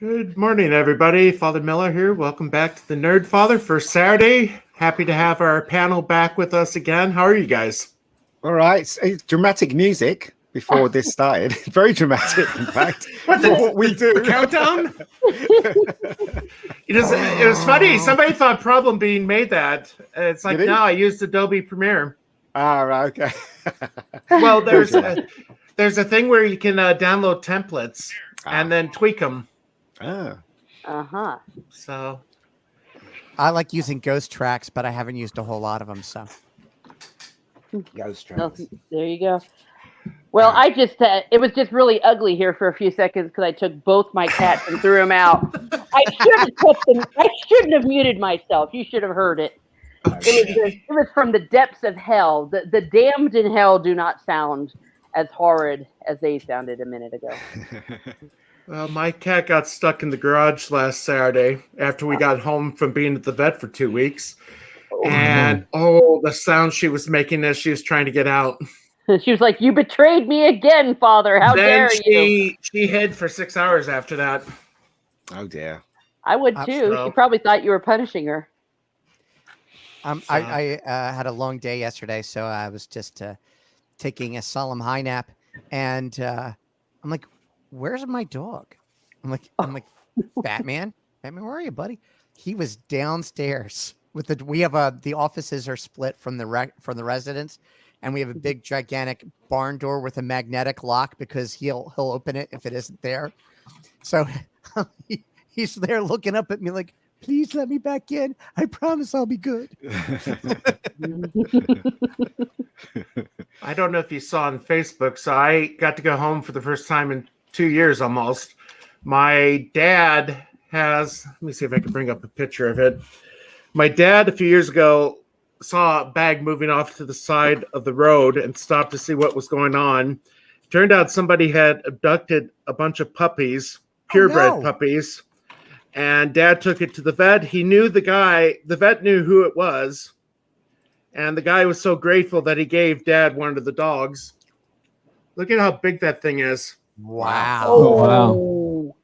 Good morning, everybody. Father Miller here. Welcome back to the Nerd Father for Saturday. Happy to have our panel back with us again. How are you guys? All right. It's dramatic music before this started. Very dramatic, in fact. What we do. The countdown? It was funny. Somebody thought Problem Being made that. It's like, no, I used Adobe Premiere. Ah, right, okay. Well, there's a thing where you can download templates and then tweak them. Oh. So I like using ghost tracks, but I haven't used a whole lot of them. So Ghost tracks. There you go. Well, it was just really ugly here for a few seconds because I took both my cats and threw them out. I shouldn't have muted myself. You should have heard it. It was from the depths of hell. The damned in hell do not sound as horrid as they sounded a minute ago. Well, my cat got stuck in the garage last Saturday after we got home from being at the vet for 2 weeks. And, the sound she was making as she was trying to get out. She was like, "You betrayed me again, Father. How dare you?" She hid for 6 hours after that. Oh, dear. I would, too. She probably thought you were punishing her. I had a long day yesterday, so I was just taking a solemn high nap. And I'm like, where's my dog? I'm like, Batman, where are you, buddy? He was downstairs with the offices are split from the residence, and we have a big gigantic barn door with a magnetic lock because he'll open it if it isn't there. So he's there looking up at me like, please let me back in. I promise I'll be good. I don't know if you saw on Facebook, so I got to go home for the first time in 2 years almost. My dad let me see if I can bring up a picture of it. My dad, a few years ago, saw a bag moving off to the side of the road and stopped to see what was going on. Turned out somebody had abducted a bunch of puppies, purebred puppies, and Dad took it to the vet. He knew the guy, the vet knew who it was, and the guy was so grateful that he gave Dad one of the dogs. Look at how big that thing is. Wow. Wow.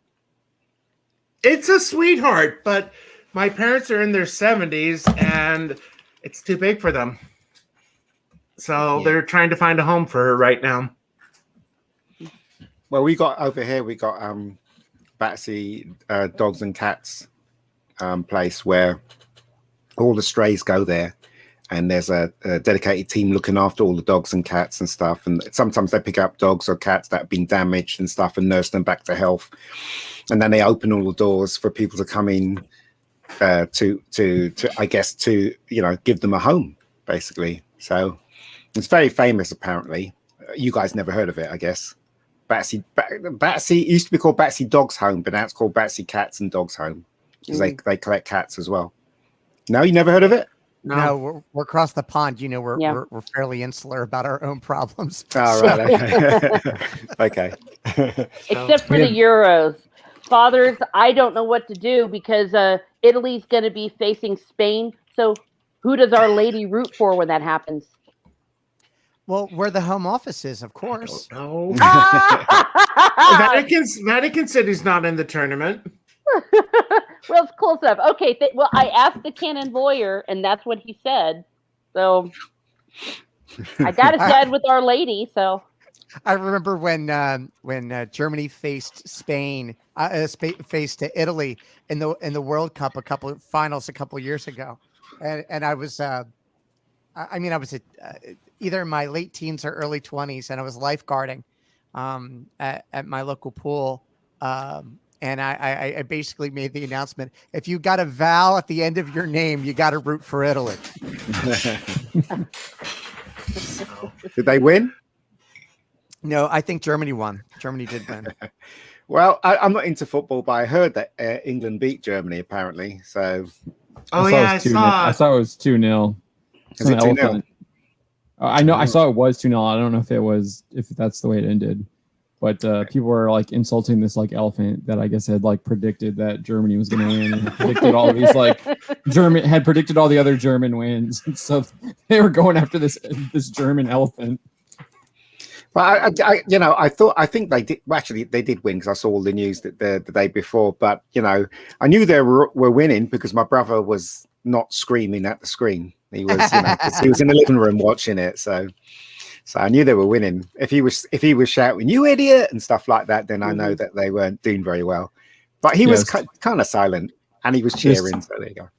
It's a sweetheart, but my parents are in their 70s and it's too big for them. So they're trying to find a home for her right now. Well, we got Batsy Dogs and Cats place where all the strays go there. And there's a dedicated team looking after all the dogs and cats and stuff. And sometimes they pick up dogs or cats that have been damaged and stuff and nurse them back to health. And then they open all the doors for people to come in to I guess, to, give them a home, basically. So it's very famous, apparently. You guys never heard of it, I guess. Batsy used to be called Batsy Dogs Home, but now it's called Batsy Cats and Dogs Home because they collect cats as well. No, you never heard of it? No, we're across the pond. We're fairly insular about our own problems. Oh, right. Okay. Except for the Euros. Fathers, I don't know what to do because Italy's going to be facing Spain. So who does Our Lady root for when that happens? Well, we're the home offices, of course. No. Vatican City's not in the tournament. Well, it's close enough. Okay. Well, I asked the canon lawyer, and that's what he said. So I got to side with Our Lady. So I remember when Germany faced Spain, faced Italy in the World Cup a couple years ago, and I was I was either in my late teens or early 20s, and I was lifeguarding at my local pool. And I basically made the announcement: if you got a vowel at the end of your name, you got to root for Italy. Did they win? No, I think Germany won. Germany did win. Well, I'm not into football, but I heard that England beat Germany, apparently. So, I saw. I saw it was 2-0. Is it 2-0? I know. I saw it was 2-0. I don't know if that's the way it ended. But people were like insulting this like elephant that I guess had like predicted that Germany was going to win and predicted all these had predicted all the other German wins. And so they were going after this German elephant. But I think they did. Well, actually, they did win because I saw all the news that the day before. But I knew they were winning because my brother was not screaming at the screen. He was, 'cause he was in the living room watching it. So I knew they were winning. If he was shouting "you idiot" and stuff like that, then I know that they weren't doing very well. But he was kind of silent, and he was cheering. So there you go.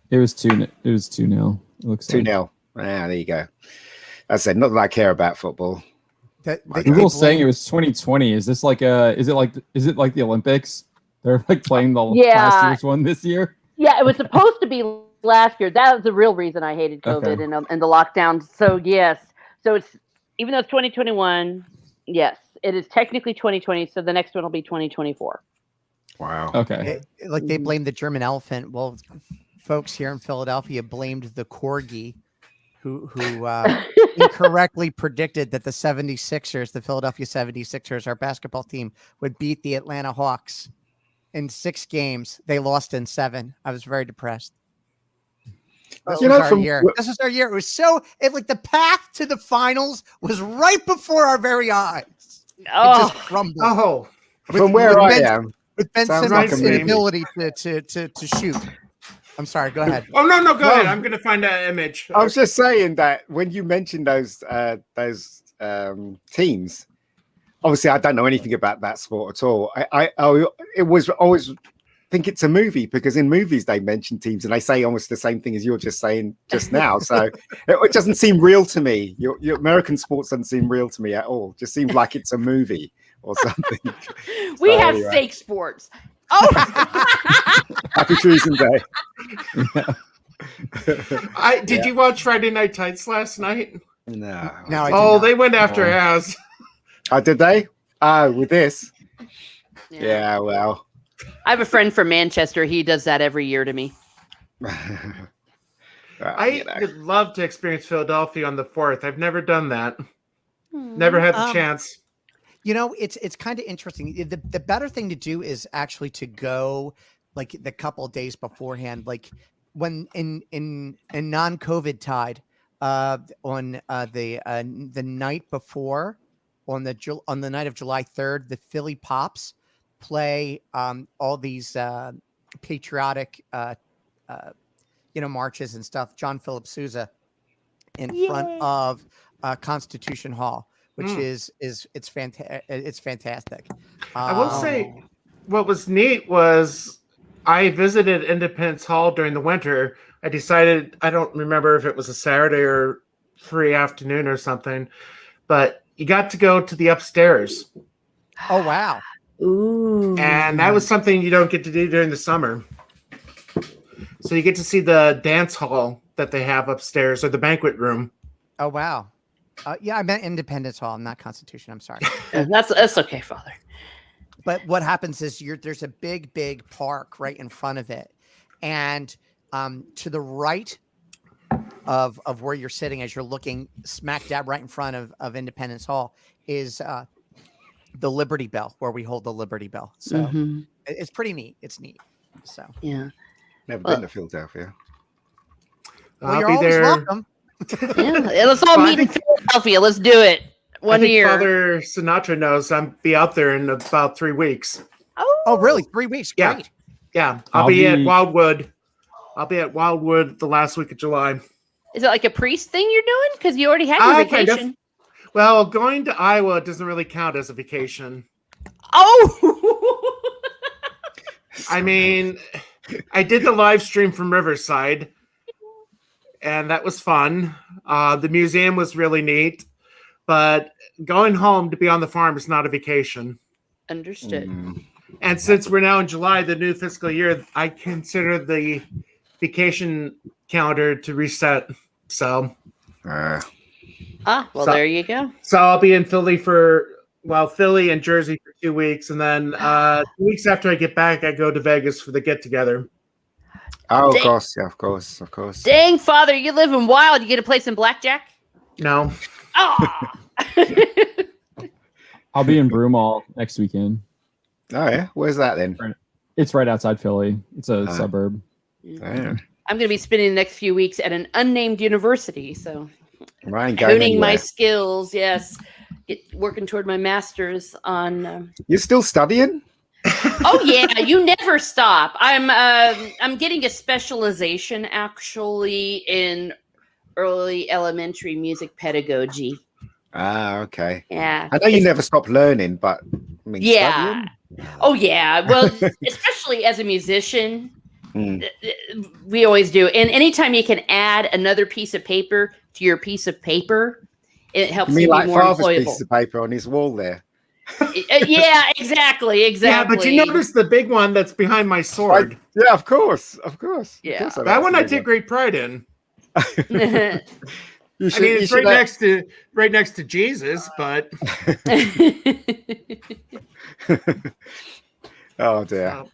It was 2-0. It looks 2-0. Yeah, there you go. As I said, not that I care about football. Google's saying it was 2020. Is this like is it like the Olympics? They're like playing the last year's one this year. Yeah, it was supposed to be last year. That was the real reason I hated COVID and the lockdown. So yes, so it's even though it's 2021, yes, it is technically 2020. So the next one will be 2024. Wow. Okay. Like they blamed the German elephant. Well, folks here in Philadelphia blamed the corgi, who incorrectly predicted that the 76ers, the Philadelphia 76ers, our basketball team, would beat the Atlanta Hawks in 6 games. They lost in 7. I was very depressed. This was our year. This was our year. It was like the path to the finals was right before our very eyes. Oh. It just crumbled. Oh, From where I am. With Ben Sounds Simmons' like a meme. inability to shoot. I'm sorry. Go ahead. Oh no, go ahead. I'm gonna find that image. I was just saying that when you mentioned those teams, obviously I don't know anything about that sport at all. I always think it's a movie because in movies they mention teams and they say almost the same thing as you're just saying just now. So it doesn't seem real to me. Your American sports doesn't seem real to me at all. It just seems like it's a movie or something. We have fake sports. Oh, Happy Treason Day. Did you watch Friday Night Tights last night? No. They went after Az. Oh, did they? Oh, with this? Yeah, well. I have a friend from Manchester. He does that every year to me. I would love to experience Philadelphia on the 4th. I've never done that. Never had the chance. It's kind of interesting. The better thing to do is actually to go like the couple of days beforehand, like when in non-COVID tide, on the night before, on the night of July 3rd, the Philly Pops play all these patriotic marches and stuff. John Philip Sousa in front of Constitution Hall. Which it's fantastic. I will say, what was neat was I visited Independence Hall during the winter. I decided, I don't remember if it was a Saturday or free afternoon or something, but you got to go to the upstairs. Oh wow! Ooh. And that was something you don't get to do during the summer. So you get to see the dance hall that they have upstairs or the banquet room. Oh wow! Yeah, I meant Independence Hall, not Constitution. I'm sorry. That's okay, Father. But what happens is there's a big park right in front of it, and to the right of where you're sitting, as you're looking smack dab right in front of Independence Hall, is the Liberty Bell, where we hold the Liberty Bell. So it's pretty neat. It's neat. So yeah, never been to Philadelphia. Well, you're always welcome. Yeah, let's all meet in Philadelphia. Let's do it. One year. Father Sinatra knows I'll be out there in about 3 weeks. Oh, really? 3 weeks? Yeah. Great. Yeah. I'll be at Wildwood. I'll be at Wildwood the last week of July. Is it like a priest thing you're doing? Because you already have your vacation. Kind of. Well, going to Iowa doesn't really count as a vacation. Oh! I mean, I did the live stream from Riverside, and that was fun. The museum was really neat, but going home to be on the farm is not a vacation. Understood. And since we're now in July, the new fiscal year, I consider the vacation calendar to reset. So, well, there you go. So I'll be in Philly Philly and Jersey for 2 weeks, and then 2 weeks after I get back, I go to Vegas for the get together. Oh, of course, yeah, of course. Dang, Father, you live in wild. You get to play some blackjack? No. Oh. I'll be in Broomall next weekend. Oh yeah, where's that then? It's right outside Philly. It's a suburb. Yeah. I'm going to be spending the next few weeks at an unnamed university, so Right, honing my skills. Yes, working toward my master's on. You're still studying? Oh yeah, you never stop. I'm getting a specialization actually in early elementary music pedagogy. Ah, okay. Yeah. I know you never stop learning, but I mean, Yeah. studying? Oh yeah. Well, especially as a musician, Mm. we always do. And anytime you can add another piece of paper to your piece of paper, it helps You mean you be like more Father's employable. piece of paper on his wall there? Yeah, exactly. Yeah, but you notice the big one that's behind my sword. Yeah, of course. Yeah. Of course That one I take great pride in. You I mean, it's right next to Jesus, but oh dear.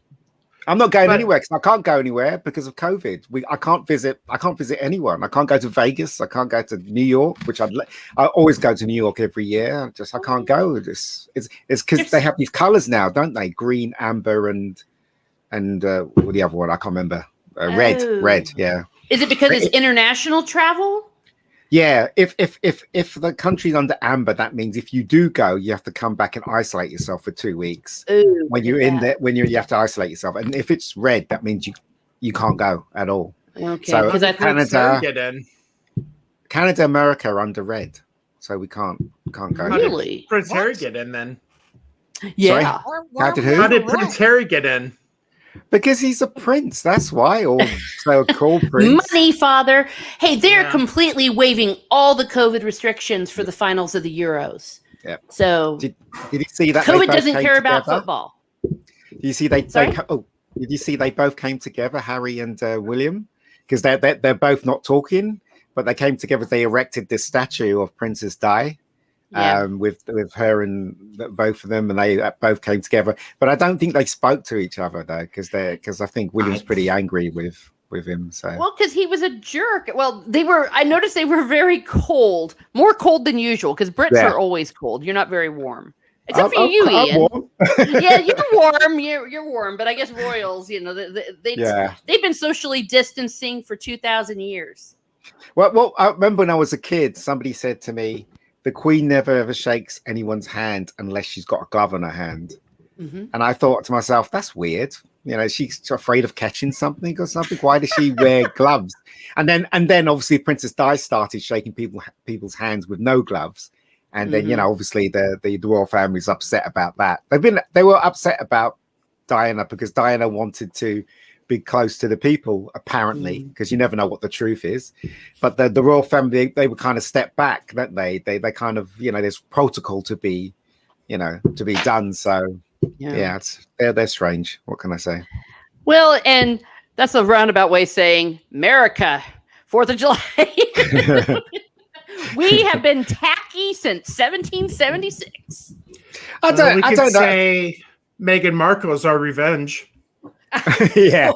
I'm not going anywhere because I can't go anywhere because of COVID. I can't visit anyone. I can't go to Vegas. I can't go to New York, which I always go to New York every year. I can't go. It's because they have these colors now, don't they? Green, amber, and what the other one I can't remember. Red. Yeah. Is it because it's international travel? Yeah. If the country's under amber, that means if you do go, you have to come back and isolate yourself for 2 weeks. Ooh, when you're in there, you have to isolate yourself. And if it's red, that means you can't go at all. Okay. So Because Canada, America are under red, so we can't go. Really? Prince Harry get in then? Yeah. How did who? How did Prince Harry get in? Because he's a prince. That's why, or so-called prince. Money, father. Hey, they're completely waiving all the COVID restrictions for the finals of the Euros. Yeah. So did you see that? COVID doesn't care about football. Did you see did you see they both came together, Harry and William? Because they're both not talking, but they came together. They erected this statue of Princess Di. With her and both of them, and they both came together. But I don't think they spoke to each other though, because I think William's pretty angry with him. So because he was a jerk. Well, I noticed they were very cold, more cold than usual. Because Brits are always cold. You're not very warm, except for you, Ian. Warm. Yeah, you're warm. You're warm. But I guess royals, they've been socially distancing for 2,000 years. Well, I remember when I was a kid, somebody said to me, the Queen never ever shakes anyone's hand unless she's got a glove on her hand. Mm-hmm. And I thought to myself, that's weird. She's afraid of catching something or something. Why does she wear gloves? And then obviously Princess Di started shaking people's hands with no gloves. And then, obviously the royal family's upset about that. They were upset about Diana because Diana wanted to be close to the people, apparently, because you never know what the truth is. But the royal family, they would kind of step back, don't they? They kind of, there's protocol to be done. So they're strange. What can I say? Well, and that's a roundabout way saying America, 4th of July. We have been tacky since 1776. I don't know. Say Meghan Markle's our revenge. yeah.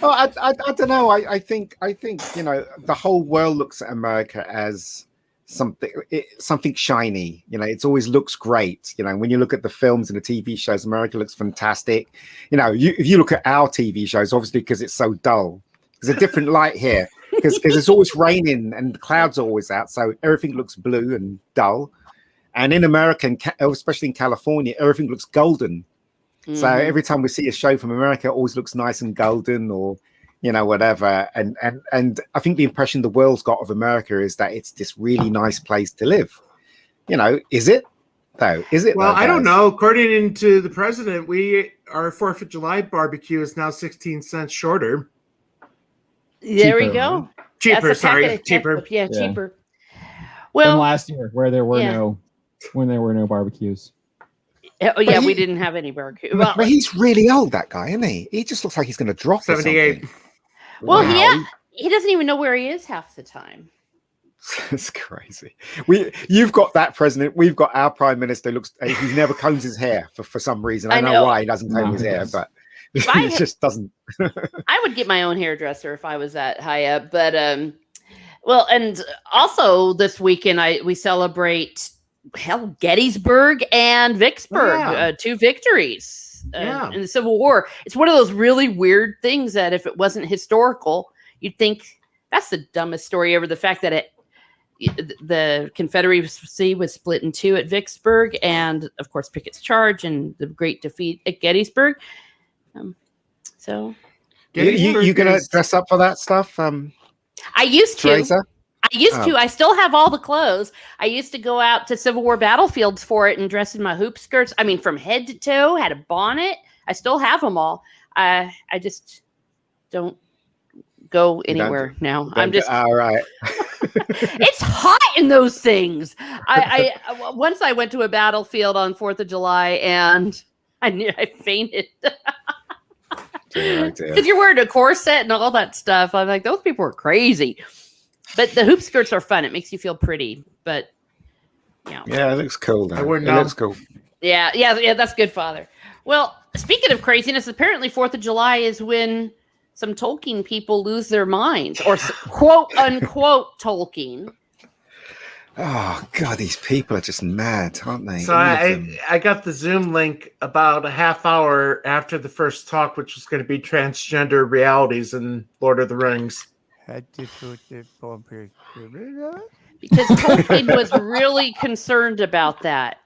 Oh, I don't know. I think the whole world looks at America as something shiny. It always looks great. When you look at the films and the TV shows, America looks fantastic. If you look at our TV shows, obviously because it's so dull, there's a different light here because it's always raining and the clouds are always out, so everything looks blue and dull. And in America, especially in California, everything looks golden. So every time we see a show from America, it always looks nice and golden, or whatever. And I think the impression the world's got of America is that it's this really nice place to live. Is it though? Is it? Well, I don't know. According to the president, our 4th of July barbecue is now 16 cents shorter. There we go. Cheaper. Cheaper. Yeah, cheaper. Well, than last year where there were no barbecues. Oh yeah, we didn't have any barbecue. Well, but he's really old, that guy, isn't he? He just looks like he's going to drop 78. Well, wow. He doesn't even know where he is half the time. It's crazy. You've got that president. We've got our prime minister. He never combs his hair for some reason. I don't know why he doesn't comb his hair, but he just doesn't. I would get my own hairdresser if I was that high up. But well, and also this weekend we celebrate Gettysburg and Vicksburg, 2 victories in the Civil War. It's one of those really weird things that if it wasn't historical, you'd think that's the dumbest story ever. The fact that the Confederacy was split in two at Vicksburg, and of course Pickett's Charge and the Great Defeat at Gettysburg. So you gonna dress up for that stuff? I used to. Teresa? I still have all the clothes. I used to go out to Civil War battlefields for it and dress in my hoop skirts. I mean, from head to toe, had a bonnet. I still have them all. I just don't go anywhere now. I'm just all right. It's hot in those things. I once I went to a battlefield on 4th of July and I fainted. Because you're wearing a corset and all that stuff. I'm like, those people are crazy. But the hoop skirts are fun. It makes you feel pretty. But yeah, it looks cool though. It looks cool. Yeah, that's good, Father. Well, speaking of craziness, apparently 4th of July is when some Tolkien people lose their minds, or quote unquote Tolkien. Oh God, these people are just mad, aren't they? So I got the Zoom link about a half hour after the first talk, which was going to be transgender realities in Lord of the Rings. Because Tolkien was really concerned about that.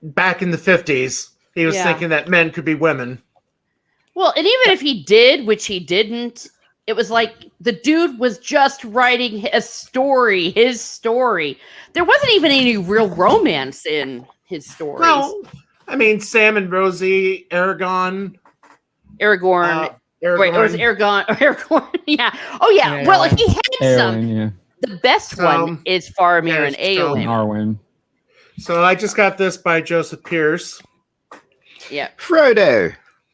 Back in the 50s, he was thinking that men could be women. Well, and even if he did, which he didn't, it was like the dude was just writing his story. There wasn't even any real romance in his stories. No, I mean, Sam and Rosie, Aragorn. Wait, or was Aragorn? Aragorn, yeah. Oh, yeah. Well, if he had some, the best one is Faramir and Eowyn. Arwen. So I just got this by Joseph Pierce. Yeah. Frodo.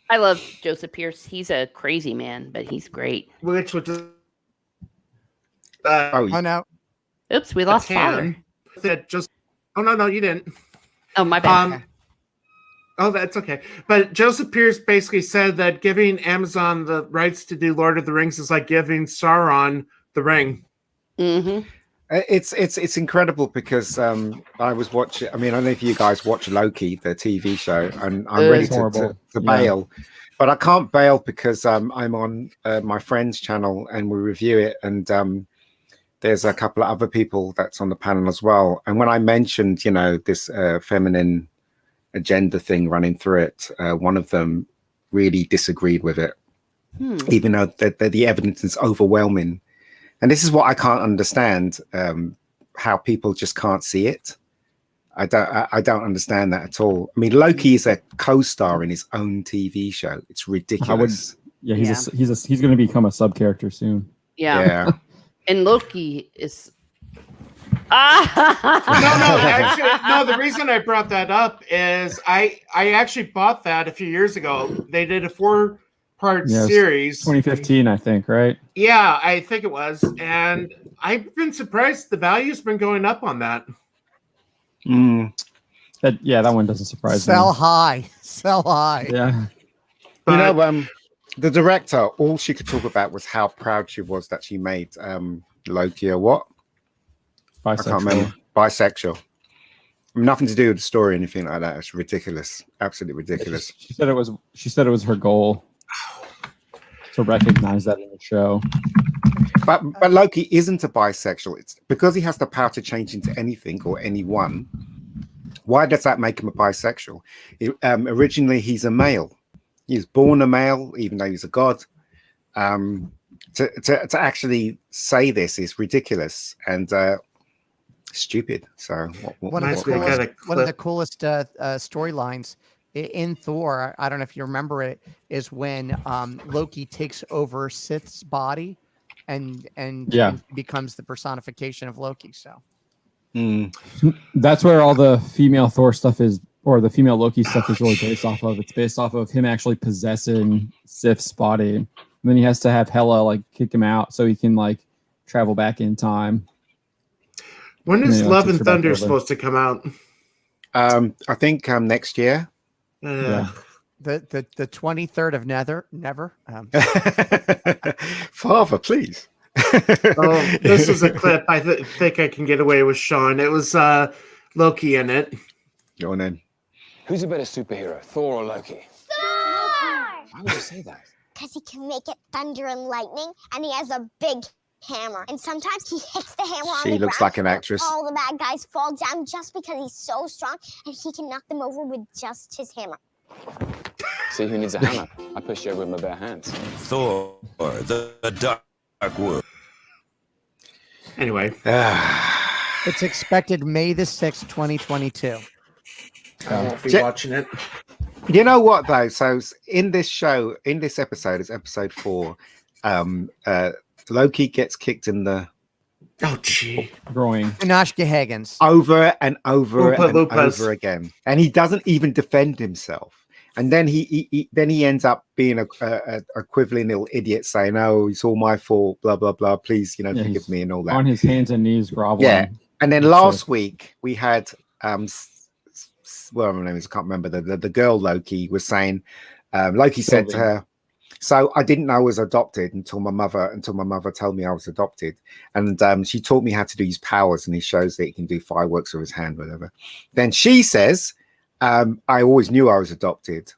I love Joseph Pierce. He's a crazy man, but he's great. Which was oh no! Oops, we lost Father. That just no, you didn't. Oh, my bad. Oh, that's okay. But Joseph Pierce basically said that giving Amazon the rights to do Lord of the Rings is like giving Sauron the ring. Mm-hmm. It's incredible because I was watching. I mean, I don't know if you guys watch Loki, the TV show, and I'm ready to bail, but I can't bail because I'm on my friend's channel and we review it, and there's a couple of other people that's on the panel as well. And when I mentioned, this feminine agenda thing running through it, one of them really disagreed with it, even though the evidence is overwhelming. And this is what I can't understand, how people just can't see it. I don't understand that at all. I mean, Loki is a co-star in his own TV show. It's ridiculous. He's going to become a sub character soon. Yeah. And Loki is. No. The reason I brought that up is I actually bought that a few years ago. They did a 4-part series. 2015, I think, right? Yeah, I think it was. And I've been surprised the value's been going up on that. That one doesn't surprise me. Sell high. Yeah. But, the director, all she could talk about was how proud she was that she made Loki a what? Bisexual. I can't remember. Bisexual. Nothing to do with the story or anything like that. It's ridiculous. Absolutely ridiculous. She said it was her goal to recognize that in the show. But Loki isn't a bisexual. It's because he has the power to change into anything or anyone. Why does that make him a bisexual? Originally, he's a male. He was born a male, even though he's a god. To actually say this is ridiculous and stupid. So one of the coolest storylines in Thor, I don't know if you remember it, is when Loki takes over Sith's body and becomes the personification of Loki. So that's where all the female Thor stuff is, or the female Loki stuff is really based off of. It's based off of him actually possessing Sif's body. And then he has to have Hela kick him out so he can travel back in time. When is Love and Thunder supposed to come out? I think next year. The 23rd of never. Father, please. This is a clip. I think I can get away with Sean. It was Loki in it. Go on then. Who's a better superhero, Thor or Loki? Thor! Why would you say that? Because he can make it thunder and lightning, and he has a big hammer. And sometimes he hits the hammer on the She looks ground, like an actress. all the bad guys fall down just because he's so strong and he can knock them over with just his hammer. See who needs a hammer? I push you over with my bare hands. Thor, the Dark World. Anyway, It's expected May the 6th, 2022. I won't be Ja- watching it. You know what though? So in this show, in this episode, it's episode 4. Loki gets kicked in the Oh, gee. Growing. Anoshka Higgins. over and over Oompa and Loompas. over again, and he doesn't even defend himself. And then he ends up being a equivalent little idiot, saying, "Oh, it's all my fault." Blah blah blah. Please, Yeah, forgive he's me and all that. On his hands and knees groveling. Yeah. And then That's last week we had well, her name is, I can't remember, the girl Loki was saying, Loki said to Sylvie. her, so I didn't know I was adopted until my mother told me I was adopted. And she taught me how to do his powers, and he shows that he can do fireworks with his hand, whatever. Then she says, I always knew I was adopted,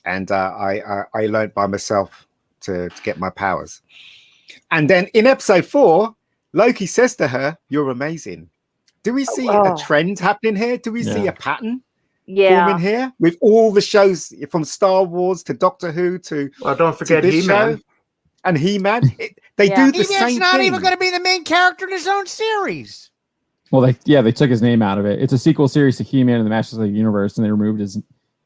and I learned by myself to get my powers. And then in episode 4, Loki says to her, "You're amazing." Do we see a trend happening here? Do we see a pattern forming here with all the shows from Star Wars to Doctor Who to Well, don't forget this He-Man. show and He-Man? They do the same He-Man's not thing. even going to be the main character in his own series. Well, they took his name out of it. It's a sequel series to He-Man and the Masters of the Universe, and they removed his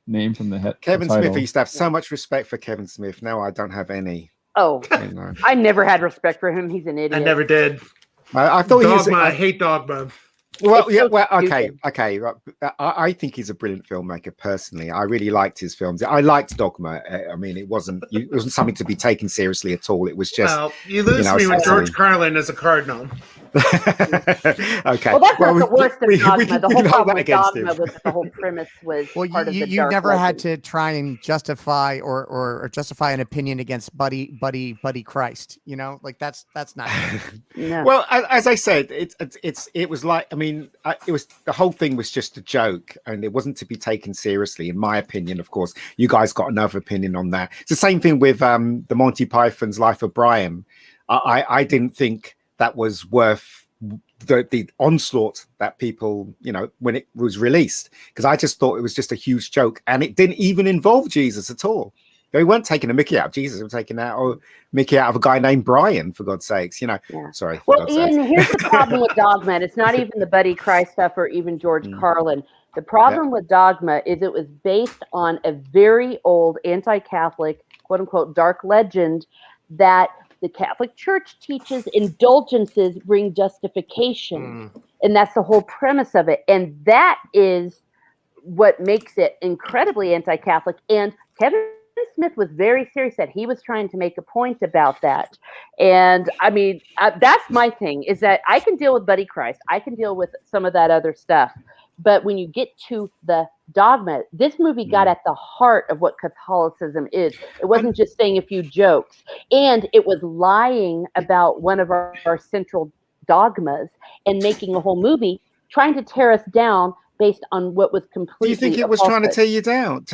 name from the head. Kevin the Smith, title. I used to have so much respect for Kevin Smith. Now I don't have any. Oh, You know. I never had respect for him. He's an idiot. I never did. I thought he was. Dogma. I hate Dogma. Well, It's yeah, so well, okay, stupid. okay. I think he's a brilliant filmmaker. Personally, I really liked his films. I liked Dogma. I mean, it wasn't something to be taken seriously at all. It was just Well, you lose me with George Carlin as a cardinal. okay. Well, that's not the worst of we Dogma. can The hold whole that problem with against Dogma him. was that the whole premise was Well, part of the you dark never had legend. to try and justify or justify an opinion against Buddy Christ. You know, like that's not. No. Well, as I said, it was like, I mean, it was, the whole thing was just a joke, and it wasn't to be taken seriously, in my opinion. Of course, you guys got another opinion on that. It's the same thing with the Monty Python's Life of Brian. I didn't think that was worth the onslaught that people, when it was released, because I just thought it was just a huge joke, and it didn't even involve Jesus at all. They weren't taking a Mickey out of Jesus; they were taking out Mickey out of a guy named Brian, for God's sakes. Yeah. Sorry. Well, Ian, here's the problem with Dogma. And it's not even the Buddy Christ stuff or even George Carlin. The problem with Dogma is it was based on a very old anti-Catholic, quote unquote, dark legend that the Catholic Church teaches indulgences bring justification. And that's the whole premise of it. And that is what makes it incredibly anti-Catholic. And Kevin Smith was very serious that he was trying to make a point about that. And I mean, that's my thing, is that I can deal with Buddy Christ. I can deal with some of that other stuff. But when you get to the Dogma, this movie got at the heart of what Catholicism is. It wasn't just saying a few jokes. And it was lying about one of our central dogmas and making a whole movie, trying to tear us down based on what was completely. Do you think it was trying to tear you down?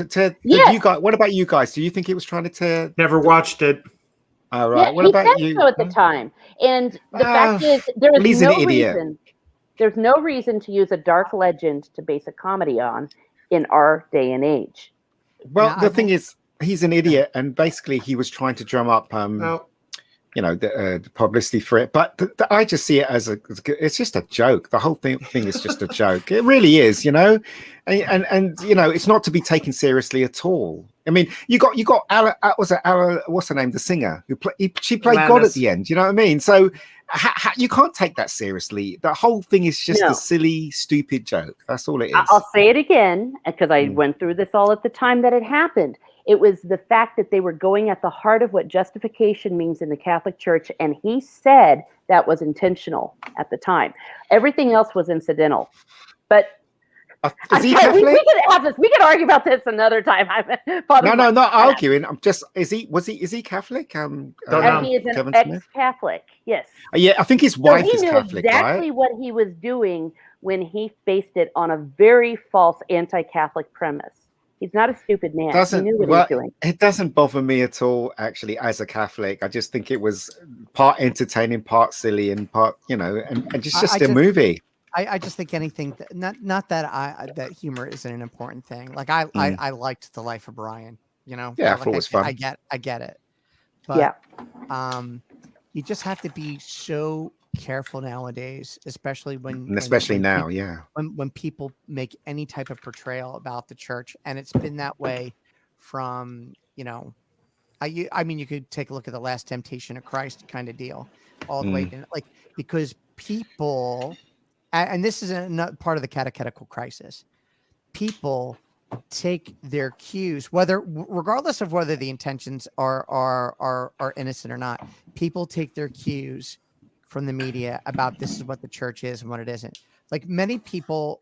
Yes. You guys, what about you guys? Do you think it was trying to tear? Never watched it. All right. Yeah, What he about said you? so at the time. And the fact is, there well, he's is an no idiot. reason. There's no reason to use a dark legend to base a comedy on in our day and age. Well, Yeah, the thing is, he's an idiot, and basically, he was trying to drum up, No. the publicity for it. But I just see it as it's just a joke. The whole thing is just a joke. It really is, and it's not to be taken seriously at all. I mean, you got what's her name, the singer she played God at Alanis. the end. You know what I mean? So you can't take that seriously. The whole thing is just No. a silly, stupid joke. That's all it is. I'll say it again, because I went through this all at the time that it happened. It was the fact that they were going at the heart of what justification means in the Catholic Church, and he said that was intentional at the time. Everything else was incidental. But Is he we Catholic? could have this. We could argue about this another time. No, not arguing. I'm just. Is he Catholic? Don't know. He is an Kevin Smith? ex-Catholic. Yes. Yeah, I think his So wife he is knew Catholic, exactly right? what he was doing when he based it on a very false anti-Catholic premise. He's not a stupid man. He Doesn't knew what he well, was doing. it doesn't bother me at all, actually, as a Catholic. I just think it was part entertaining, part silly, and part, and it's just a movie. I just think anything not that that humor isn't an important thing. Like I liked The Life of Brian, Yeah, like I thought it was fun. I get it. But you just have to be so careful nowadays, especially when people make any type of portrayal about the church, and it's been that way from I mean, you could take a look at The Last Temptation of Christ kind of deal, all the way in, like, because people, and this is another part of the catechetical crisis, people take their cues, regardless of whether the intentions are innocent or not. People take their cues from the media about this is what the church is and what it isn't. Like, many people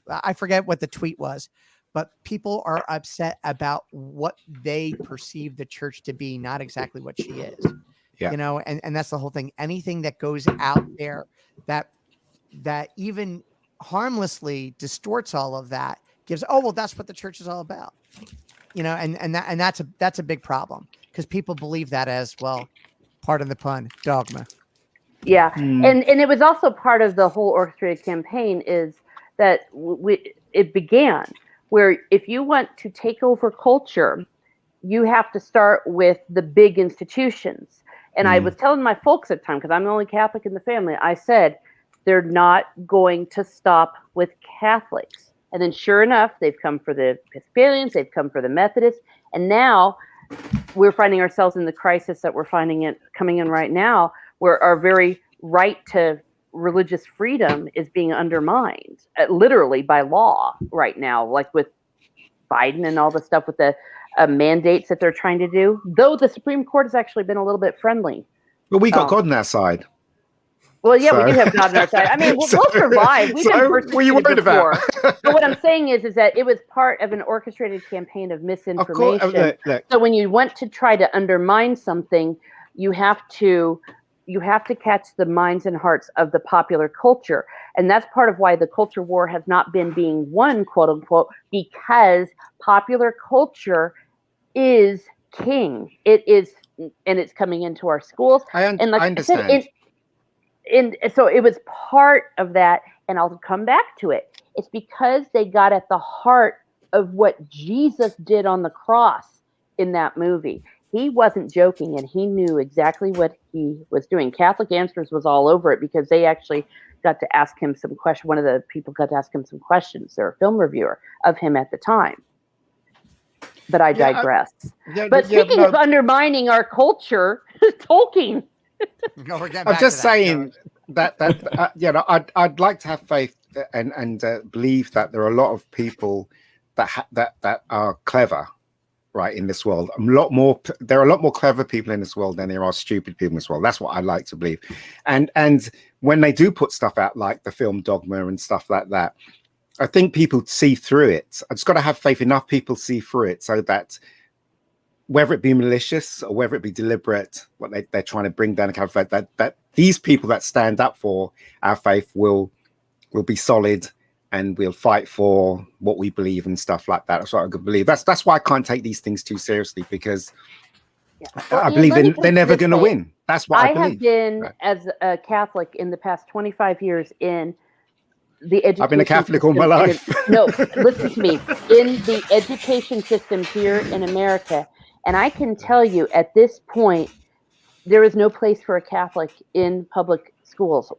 I forget what the tweet was, but people are upset about what they perceive the church to be, not exactly what she is. Yeah. And that's the whole thing. Anything that goes out there that even harmlessly distorts all of that gives, well, that's what the church is all about. And that's a big problem, because people believe that as, well, pardon the pun, dogma. Yeah. And it was also part of the whole orchestrated campaign is that it began where if you want to take over culture, you have to start with the big institutions. And I was telling my folks at the time, because I'm the only Catholic in the family, I said, they're not going to stop with Catholics. And then sure enough, they've come for the Episcopalians, they've come for the Methodists. And now we're finding ourselves in the crisis that we're coming in right now, where our very right to religious freedom is being undermined, literally by law right now, like with Biden and all the stuff with the mandates that they're trying to do, though the Supreme Court has actually been a little bit friendly. But we got God on our side. Well, yeah, we do have God on our side. I mean, we'll survive. We've been persecuted before. But what I'm saying is that it was part of an orchestrated campaign of misinformation. Of course, so when you want to try to undermine something, you have to catch the minds and hearts of the popular culture. And that's part of why the culture war has not been being won, quote unquote, because popular culture is king. It is, and it's coming into our schools. I understand. And so it was part of that. And I'll come back to it. It's because they got at the heart of what Jesus did on the cross in that movie. He wasn't joking, and he knew exactly what he was doing. Catholic Answers was all over it, because they actually got to ask him some questions. One of the people got to ask him some questions. They're a film reviewer of him at the time. But I digress. But speaking of undermining our culture, Tolkien. I'm just saying that I'd like to have faith and believe that there are a lot of people that are clever, right, in this world. There are a lot more clever people in this world than there are stupid people in this world. That's what I like to believe. And when they do put stuff out like the film Dogma and stuff like that, I think people see through it. I just got to have faith enough people see through it, so that whether it be malicious or whether it be deliberate, what they're trying to bring down a kind of faith, that these people that stand up for our faith will be solid, and we'll fight for what we believe and stuff like that. That's what I could believe. That's why I can't take these things too seriously, because I believe they're never going to win. That's what I believe. Have been, as a Catholic in the past 25 years, in the education I've been a Catholic all my life. No, listen to me. In the education system here in America, and I can tell you at this point, there is no place for a Catholic in public schools.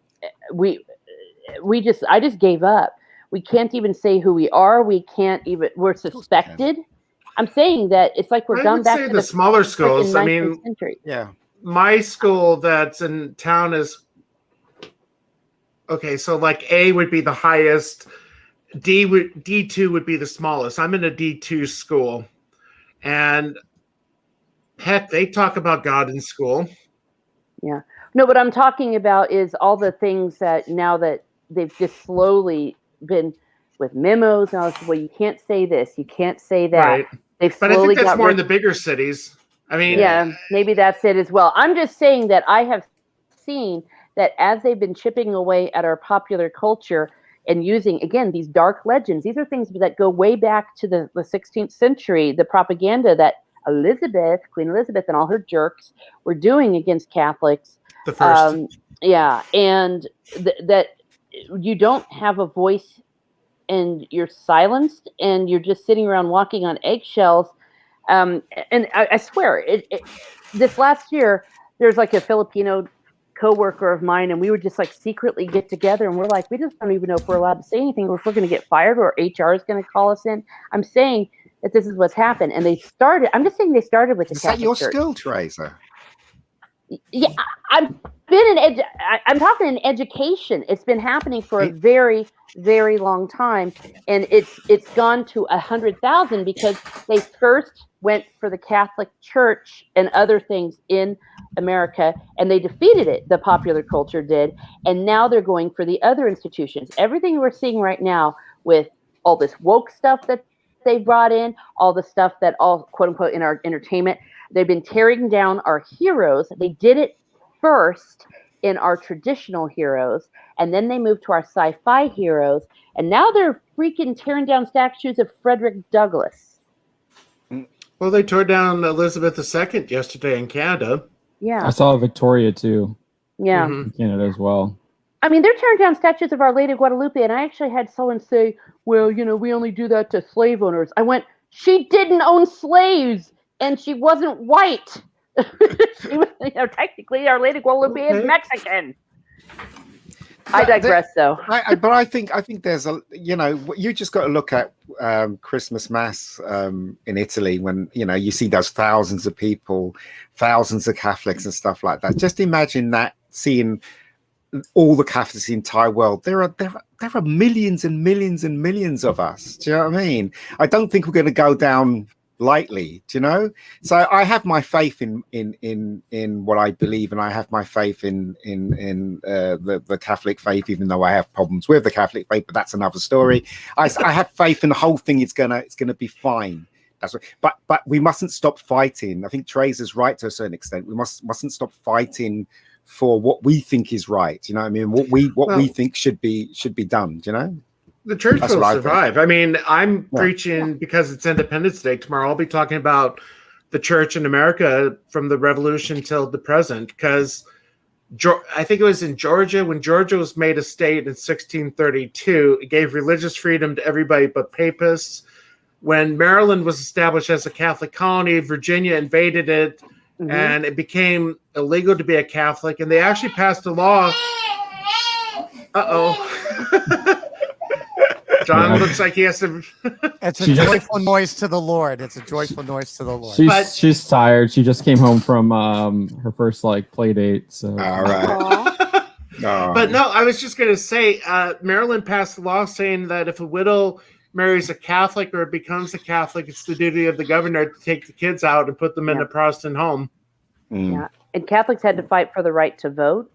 I just gave up. We can't even say who we are. We're suspected. I'm saying that it's like we're gone back to the smaller schools. I mean, century. Yeah. My school that's in town is, okay, so like A would be the highest, D2 would be the smallest. I'm in a D2 school, and heck, they talk about God in school. Yeah. No, what I'm talking about is all the things that now that they've just slowly been with memos. Now, well, you can't say this, you can't say that. Right. They've but I think that's more in the bigger cities. I mean, yeah, maybe that's it as well. I'm just saying that I have seen that as they've been chipping away at our popular culture, and using, again, these dark legends. These are things that go way back to the 16th century, the propaganda that Queen Elizabeth and all her jerks were doing against Catholics. The first. Yeah, and that you don't have a voice and you're silenced and you're just sitting around walking on eggshells. And I swear, this last year, there's like a Filipino coworker of mine, and we would just like secretly get together, and we're like, we just don't even know if we're allowed to say anything, or if we're going to get fired, or HR is going to call us in. I'm saying that this is what's happened, and I'm just saying they started with the Is Catholic that your Church. skill, Teresa? Yeah, I'm talking in education. It's been happening for a very, very long time, and it's gone to 100,000 because they first went for the Catholic Church and other things in America, and they defeated it. The popular culture did, and now they're going for the other institutions. Everything we're seeing right now with all this woke stuff that they brought in, all the stuff that all quote unquote in our entertainment. They've been tearing down our heroes. They did it first in our traditional heroes, and then they moved to our sci-fi heroes, and now they're freaking tearing down statues of Frederick Douglass. Well, they tore down Elizabeth II yesterday in Canada. Yeah. I saw Victoria too. Yeah. In Canada as well. I mean, they're tearing down statues of Our Lady of Guadalupe, and I actually had someone say, well, we only do that to slave owners. I went, she didn't own slaves, and she wasn't white. She was, technically, Our Lady of Guadalupe is Mexican. I digress, though. But I think there's you just got to look at Christmas Mass in Italy when you see those thousands of people, thousands of Catholics and stuff like that. Just imagine that, seeing all the Catholics in the entire world. There are millions and millions and millions of us. Do you know what I mean? I don't think we're going to go down lightly. Do you know? So I have my faith in what I believe, and I have my faith in the Catholic faith, even though I have problems with the Catholic faith. But that's another story. I have faith in the whole thing. It's gonna be fine. That's what, but we mustn't stop fighting. I think Teresa's right to a certain extent. We mustn't stop fighting for what we think is right. You know what I mean? What we think should be done. You know? The church will survive. I mean, I'm preaching because it's Independence Day tomorrow. I'll be talking about the church in America from the Revolution till the present, because I think it was in Georgia, when Georgia was made a state in 1632, it gave religious freedom to everybody but papists. When Maryland was established as a Catholic colony, Virginia invaded it, and it became illegal to be a Catholic, and they actually passed a law. John looks like he has to. It's a joyful noise to the Lord. It's a joyful noise to the Lord. She's tired. She just came home from her first play date. So. All right. But no, I was just going to say, Maryland passed a law saying that if a widow marries a Catholic or becomes a Catholic, it's the duty of the governor to take the kids out and put them in a Protestant home. Yeah, and Catholics had to fight for the right to vote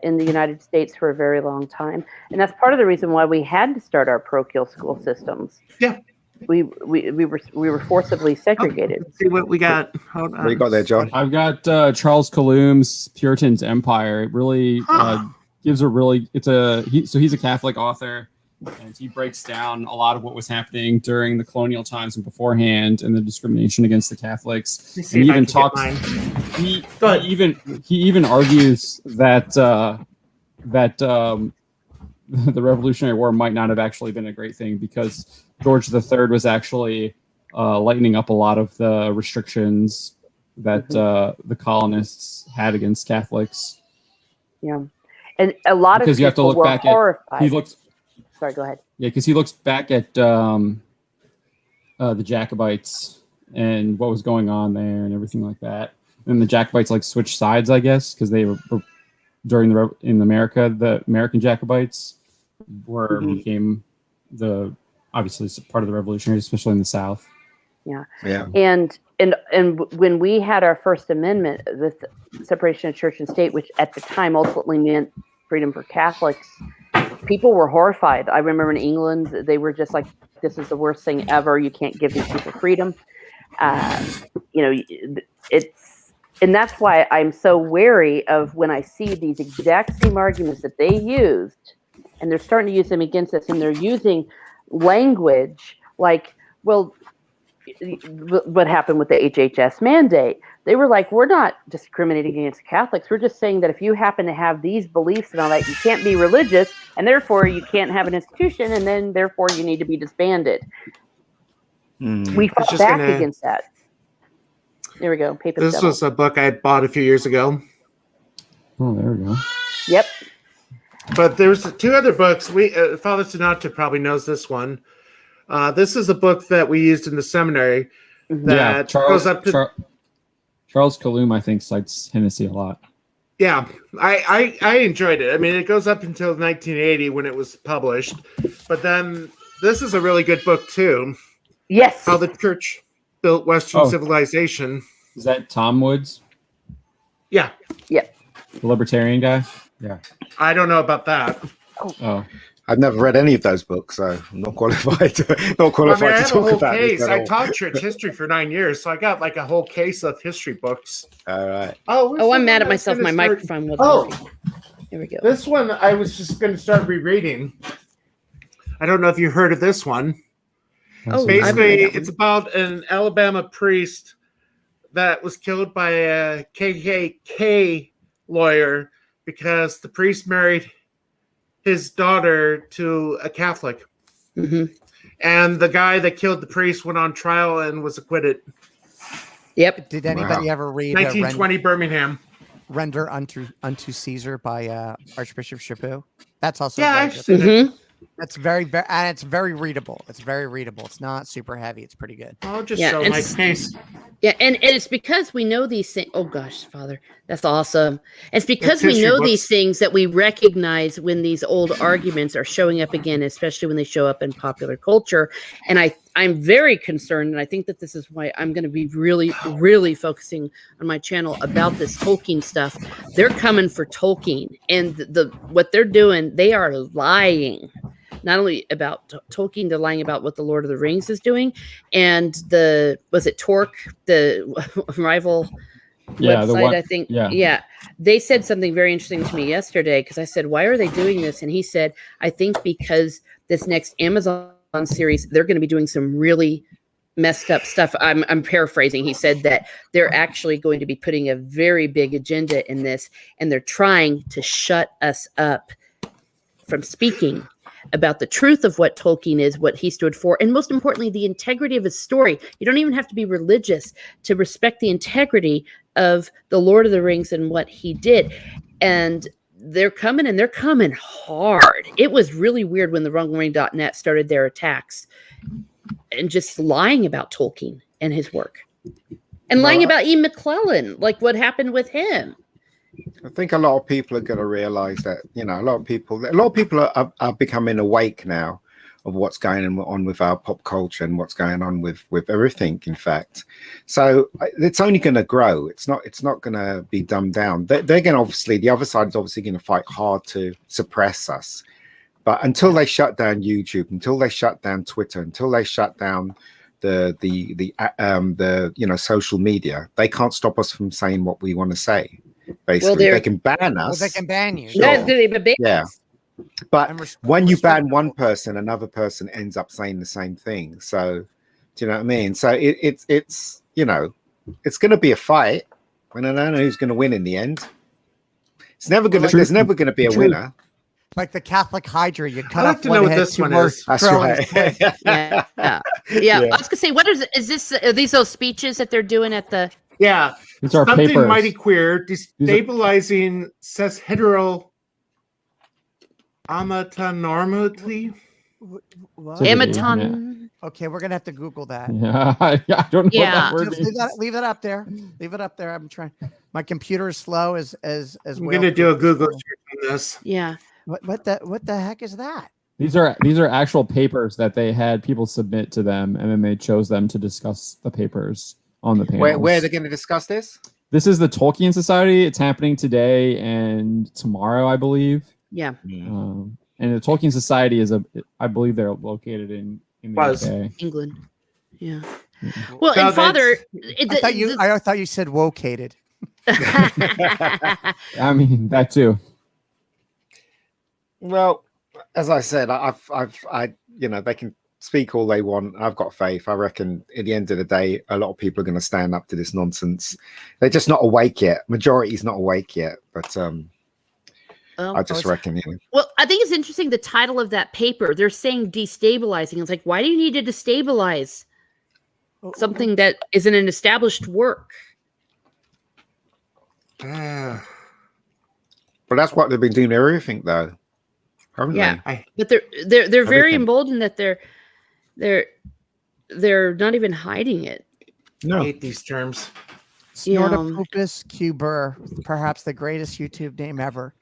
in the United States for a very long time, and that's part of the reason why we had to start our parochial school systems. Yeah, we were forcibly segregated. Let's see what we got. Hold on. What you got there, John? I've got Charles Colum's Puritan's Empire. It really gives a really. He's a Catholic author, and he breaks down a lot of what was happening during the colonial times and beforehand, and the discrimination against the Catholics. And he even talks. He even argues that the Revolutionary War might not have actually been a great thing, because George III was actually lightening up a lot of the restrictions that the colonists had against Catholics. Yeah, and a lot of people were horrified. Sorry, go ahead. Yeah, because he looks back at the Jacobites and what was going on there and everything like that. And the Jacobites switched sides, I guess, because they were in America. The American Jacobites became obviously part of the revolutionaries, especially in the South. Yeah. Yeah. And when we had our First Amendment, the separation of church and state, which at the time ultimately meant freedom for Catholics, people were horrified. I remember in England, they were just like, this is the worst thing ever. You can't give these people freedom. And that's why I'm so wary of when I see these exact same arguments that they used and they're starting to use them against us, and they're using language like, well, what happened with the HHS mandate. They were like, we're not discriminating against Catholics. We're just saying that if you happen to have these beliefs and all that, you can't be religious, and therefore you can't have an institution, and then therefore you need to be disbanded. We fought back against that. There we go. Paper This Devil. was a book I had bought a few years ago. Oh, there we go. Yep. But there's 2 other books. Father Sinatra probably knows this one. This is a book that we used in the seminary that goes up to Charles Kalum, I think, cites Hennessy a lot. Yeah, I enjoyed it. I mean, it goes up until 1980 when it was published, but then this is a really good book too. Yes. How the church built Western civilization. Is that Tom Woods? Yeah. Yeah. The libertarian guy? Yeah. I don't know about that. Oh. I've never read any of those books, so I'm not qualified to I talk have a whole about case. this. I taught church history for 9 years, so I got like a whole case of history books. All right. Oh, I'm mad at myself. My microphone wasn't working. Here we go. This one I was just going to start rereading. I don't know if you heard of this one. Oh, basically, it's about an Alabama priest that was killed by a KKK lawyer because the priest married his daughter to a Catholic. Mm-hmm. And the guy that killed the priest went on trial and was acquitted. Yep. Did anybody ever read 1920 Birmingham? Render unto Caesar by Archbishop Chaput? That's also Yeah, very I've good. seen it. That's very and it's very readable. It's very readable. It's not super heavy. It's pretty good. I'll just show my case. Yeah, and it's because we know these things. Oh gosh, Father, that's awesome. It's because we know these things that we recognize when these old arguments are showing up again, especially when they show up in popular culture. And I'm very concerned, and I think that this is why I'm going to be really, really focusing on my channel about this Tolkien stuff. They're coming for Tolkien, and what they're doing, they are lying. Not only about Tolkien, they're lying about what the Lord of the Rings is doing, and was it Torque, the rival website? I think. Yeah. They said something very interesting to me yesterday because I said, "Why are they doing this?" And he said, "I think because this next Amazon series, they're going to be doing some really messed up stuff." I'm paraphrasing. He said that they're actually going to be putting a very big agenda in this, and they're trying to shut us up from speaking about the truth of what Tolkien is, what he stood for, and most importantly, the integrity of his story. You don't even have to be religious to respect the integrity of the Lord of the Rings and what he did. And they're coming, and they're coming hard. It was really weird when the wrongring.net started their attacks and just lying about Tolkien and his work. And lying about Ian McClellan, like what happened with him. I think a lot of people are going to realize that, a lot of people are becoming awake now of what's going on with our pop culture and what's going on with everything, in fact. So it's only going to grow. It's not going to be dumbed down. They're going to obviously, the other side is obviously going to fight hard to suppress us. But until they shut down YouTube, until they shut down Twitter, until they shut down the social media, they can't stop us from saying what we want to say. Basically, they can ban us. Well, they can ban you. Sure. Yeah. But when you ban one person, another person ends up saying the same thing. So, do you know what I mean? So it's going to be a fight. I don't know who's going to win in the end. It's never going to. There's never going to be a winner. Like the Catholic Hydra, you cut I off like to one know what head, this two one more is. That's throw in his right. place. Yeah. I was gonna say, what is this? Are these those speeches that they're doing at the? Yeah. These are Something papers. mighty queer, destabilizing says hetero amatonormally. What? Amaton. Okay, we're gonna have to Google that. Yeah, I don't know Yeah. what that word Just means. leave it up there. Leave it up there. I'm trying. My computer is slow as I'm going to do a Google search on this. Yeah. What the heck is that? These are actual papers that they had people submit to them, and then they chose them to discuss the papers on the panel. Where are they going to discuss this? This is the Tolkien Society. It's happening today and tomorrow, I believe. Yeah. And the Tolkien Society I believe they're located in the UK. England. Yeah. Well, No, and Father, I thought you said wocated. I mean, that too. Well, as I said, they can speak all they want. I've got faith. I reckon at the end of the day, a lot of people are going to stand up to this nonsense. They're just not awake yet. Majority's not awake yet, but I just reckon. Well, I think it's interesting the title of that paper. They're saying destabilizing. It's like, why do you need to destabilize something that isn't an established work? But that's what they've been doing everything, though, haven't they? But they're very emboldened that they're not even hiding it. No, I hate these terms. Snortopopus Cuber, perhaps the greatest YouTube name ever,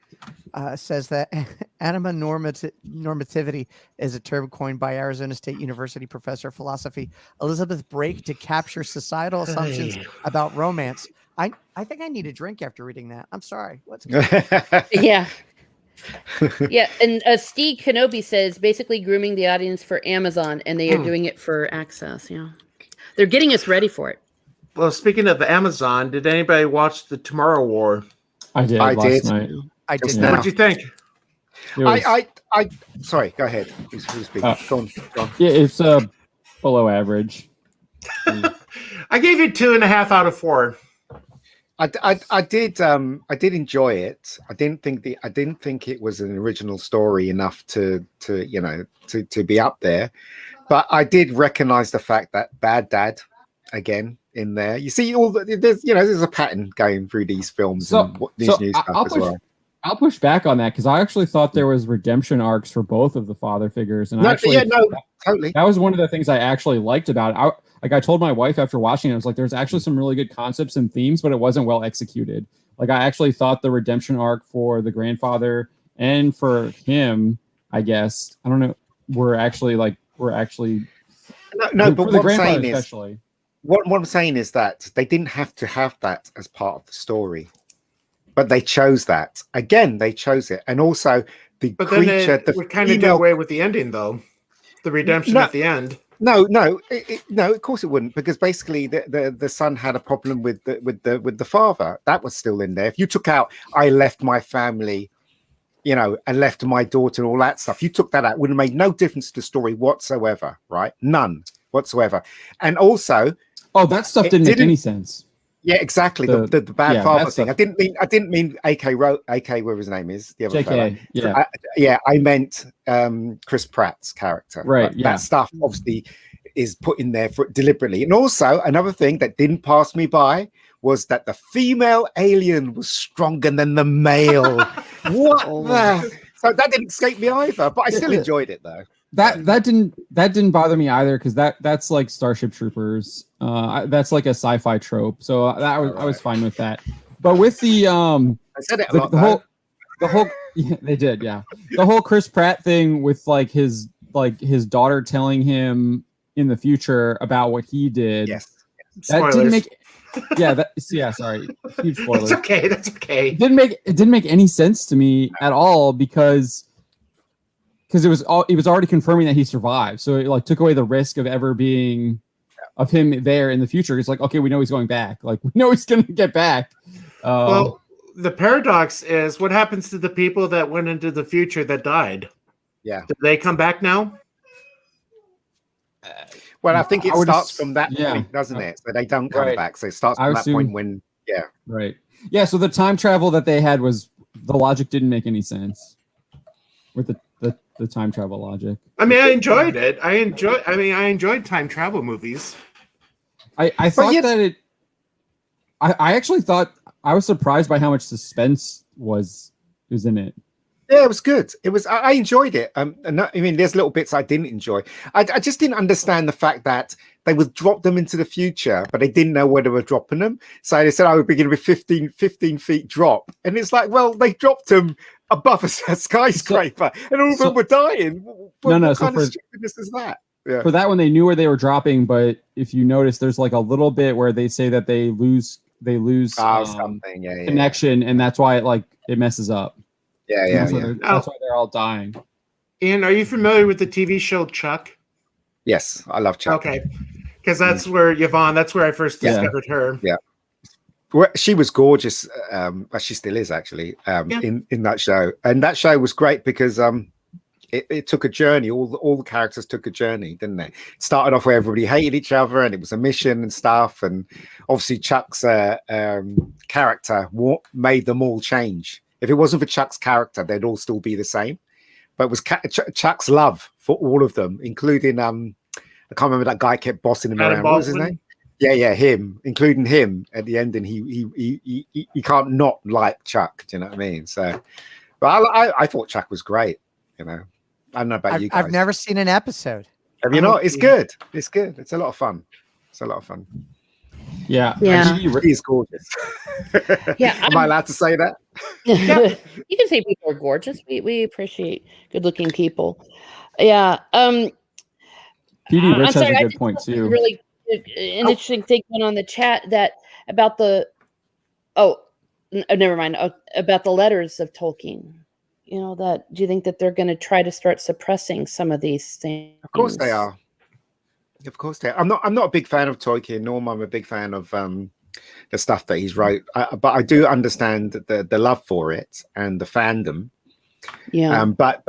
says that anima normativity is a term coined by Arizona State University professor of philosophy Elizabeth Brake to capture societal assumptions about romance. I think I need a drink after reading that. I'm sorry. What's Yeah. Yeah, and Steve Kenobi says basically grooming the audience for Amazon, and they are doing it for access. Yeah, they're getting us ready for it. Well, speaking of Amazon, did anybody watch the Tomorrow War? I did last night. I did. What'd you think? Sorry, go ahead. Who's speaking? Go on. Yeah, it's below average. I gave you 2.5 out of 4. I did enjoy it. I didn't think it was an original story enough to be up there, but I did recognize the fact that Bad Dad again in there. You see there's a pattern going through these films and these new stuff as well. I'll push back on that because I actually thought there was redemption arcs for both of the father figures, and totally. That was one of the things I actually liked about it. I told my wife after watching it, I was like, there's actually some really good concepts and themes, but it wasn't well executed. Like, I actually thought the redemption arc for the grandfather and for him, I guess, I don't know, were actually but what I'm saying is that they didn't have to have that as part of the story, but they chose that. Again, they chose it. And also the creature, the would kind of do away with the ending, though. The redemption at the end. No, of course it wouldn't, because basically the son had a problem with the father. That was still in there. If you took out, I left my family, and left my daughter and all that stuff, you took that out, it would have made no difference to the story whatsoever, right? None whatsoever. And also, that stuff didn't make any sense. Yeah, exactly. The bad father thing. I didn't mean AK whatever his name is, the other JK, fella. I meant Chris Pratt's character. Right. But that stuff obviously is put in there for deliberately. And also another thing that didn't pass me by was that the female alien was stronger than the male. So that didn't escape me either, but I still enjoyed it though. That didn't bother me either, because that's like Starship Troopers. That's like a sci-fi trope, so I was fine with that. But with the I said it a lot, the whole yeah, they did, yeah, the whole Chris Pratt thing with his daughter telling him in the future about what he did. Yes, that didn't make. Sorry, huge spoilers. That's okay. It didn't make any sense to me at all, because it was already confirming that he survived, so it took away the risk of ever being of him there in the future. It's like, okay, we know he's going back, we know he's going to get back. Well, the paradox is, what happens to the people that went into the future that died? Yeah, do they come back now? Well, I think it starts from that point, doesn't it? So they don't come back. So it starts from that point when, So the time travel that they had the logic didn't make any sense with the time travel logic. I mean, I enjoyed it. I enjoyed time travel movies. I thought that it. I actually thought, I was surprised by how much suspense was in it. Yeah, it was good. It was. I enjoyed it. There's little bits I didn't enjoy. I just didn't understand the fact that they would drop them into the future, but they didn't know where they were dropping them. So they said, "I would begin with 15 feet drop," and it's like, well, they dropped them above a skyscraper, and all of them were dying. What kind of stupidness is that? Yeah. For that one, they knew where they were dropping, but if you notice, there's a little bit where they say that they lose connection, and that's why it messes up. That's why they're all dying. Ian, are you familiar with the TV show Chuck? Yes, I love Chuck. Okay, because that's where Yvonne. That's where I first discovered her. Yeah, well, she was gorgeous. She still is actually in that show, and that show was great because it took a journey. All the characters took a journey, didn't they? It started off where everybody hated each other, and it was a mission and stuff. And obviously, Chuck's character made them all change. If it wasn't for Chuck's character, they'd all still be the same. But it was Chuck's love for all of them, including I can't remember that guy kept bossing him around. What was his name? Yeah, him, including him at the end, and he can't not like Chuck. Do you know what I mean? So, but I thought Chuck was great. You know, I don't know about you guys. I've never seen an episode. Have you not? It's good. It's good. It's a lot of fun. It's a lot of fun. Yeah. He's gorgeous. Yeah. Am I allowed to say that? You can say people are gorgeous. We appreciate good-looking people. Yeah. PD Rich has a good point too. Really an interesting thing went on the chat that about the never mind, about the letters of Tolkien. You know, that do you think that they're going to try to start suppressing some of these things? Of course they are. Of course they are. I'm not a big fan of Tolkien, nor am I a big fan of the stuff that he's wrote. But I do understand the love for it and the fandom. Yeah. But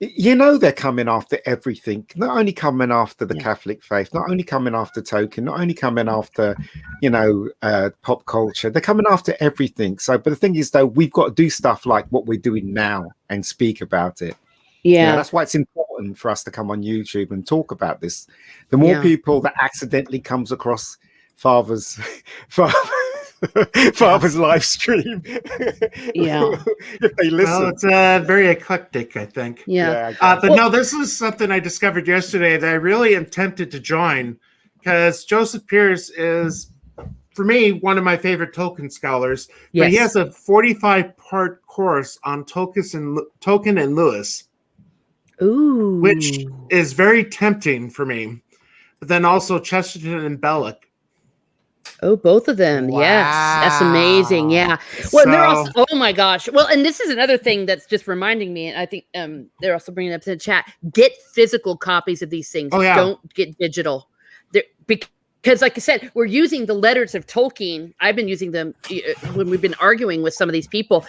you know, they're coming after everything, not only coming after the Catholic faith, not only coming after Tolkien, not only coming after, you know, pop culture, they're coming after everything. So, but the thing is, though, we've got to do stuff like what we're doing now and speak about it. Yeah. You know, that's why it's important for us to come on YouTube and talk about this. The more people that accidentally comes across Father's live stream, if they listen. Well, it's very eclectic, I think. But no, this is something I discovered yesterday that I really am tempted to join, because Joseph Pierce is, for me, one of my favorite Tolkien scholars. Yes. But he has a 45-part course on Tolkien and Lewis. Ooh. Which is very tempting for me. But then also Chesterton and Belloc. Oh, both of them. Wow. Yes. That's amazing. Yeah. Well, and they're also, oh my gosh. Well, and this is another thing that's just reminding me, and I think they're also bringing it up in the chat. Get physical copies of these things. Oh, yeah. Don't get digital. Because like I said, we're using the letters of Tolkien. I've been using them when we've been arguing with some of these people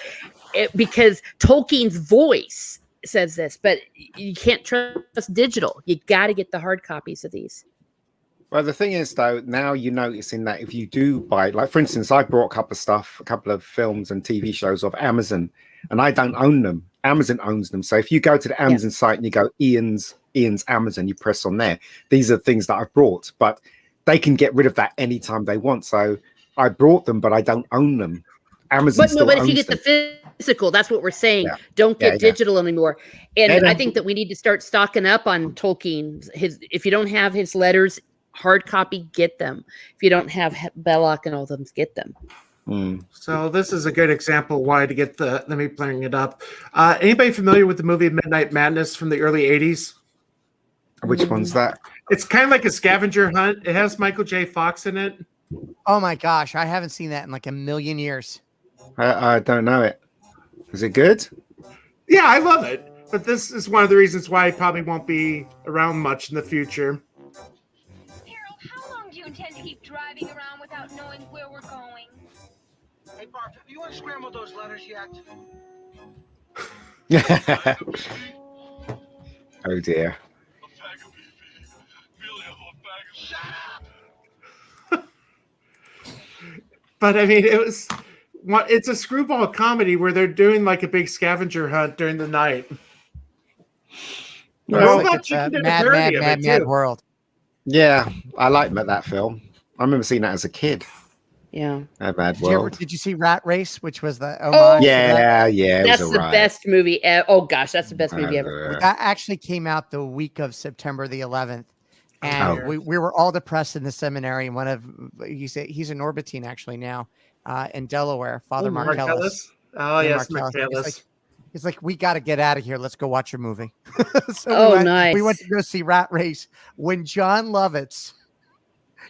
because Tolkien's voice says this, but you can't trust digital. You got to get the hard copies of these. Well, the thing is, though, now you're noticing that if you do buy, like, for instance, I bought a couple of films and TV shows off Amazon, and I don't own them. Amazon owns them. So if you go to the Amazon site and you go Ian's Amazon, you press on there. These are things that I've brought, but they can get rid of that anytime they want. So I brought them, but I don't own them. Amazon but if you get the physical, that's what we're saying. Yeah. Don't get digital anymore. And I think that we need to start stocking up on Tolkien. If you don't have his letters, hard copy, get them. If you don't have Belloc and all of them, get them. So this is a good example why to get let me bring it up. Anybody familiar with the movie Midnight Madness from the early 80s? Which one's that? It's kind of like a scavenger hunt. It has Michael J. Fox in it. Oh my gosh, I haven't seen that in like a million years. I don't know it. Is it good? Yeah, I love it. But this is one of the reasons why I probably won't be around much in the future. Harold, how long do you intend to keep driving around without knowing where we're going? Hey, Barb, have you unscrambled those letters yet? Oh dear. But I mean, it's a screwball comedy where they're doing like a big scavenger hunt during the night. It's a mad world. Yeah, I like that film. I remember seeing that as a kid. Yeah. A Mad World. Did you see Rat Race, which was the yeah. That's the best movie. Oh gosh, that's the best movie ever. That actually came out the week of September the 11th. And we were all depressed in the seminary. And he's an Orbitine actually now in Delaware, Father Marcellus. Oh, yes, Marcellus. He's like, we got to get out of here. Let's go watch a movie. So nice. We went to go see Rat Race. When John Lovitz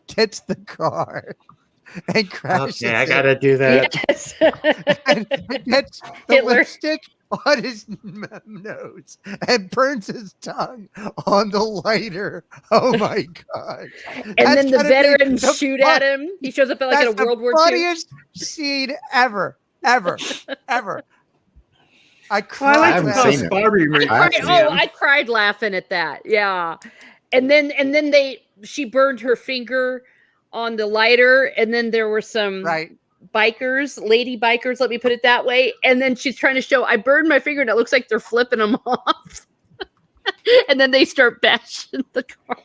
gets the car and crashes. Okay, I got to do that. Yes. and gets the lipstick on his nose and burns his tongue on the lighter. Oh my god! And then the veterans shoot at him. He shows up at World War II. Funniest scene ever. I I cried. like haven't the seen it. Barbie movie. I cried laughing at that. Yeah. And then she burned her finger on the lighter, and then there were some Right. lady bikers, let me put it that way. And then she's trying to show I burned my finger and it looks like they're flipping them off. And then they start bashing the car.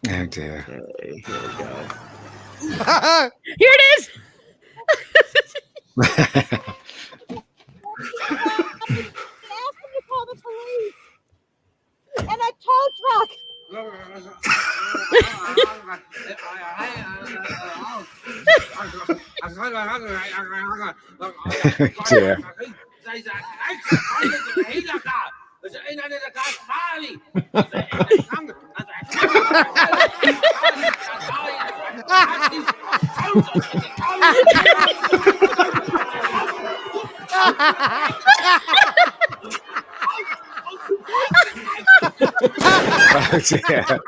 Oh dear. Okay, here we go. Here it is. Call the police. And a tow truck. Dear. Oh dear.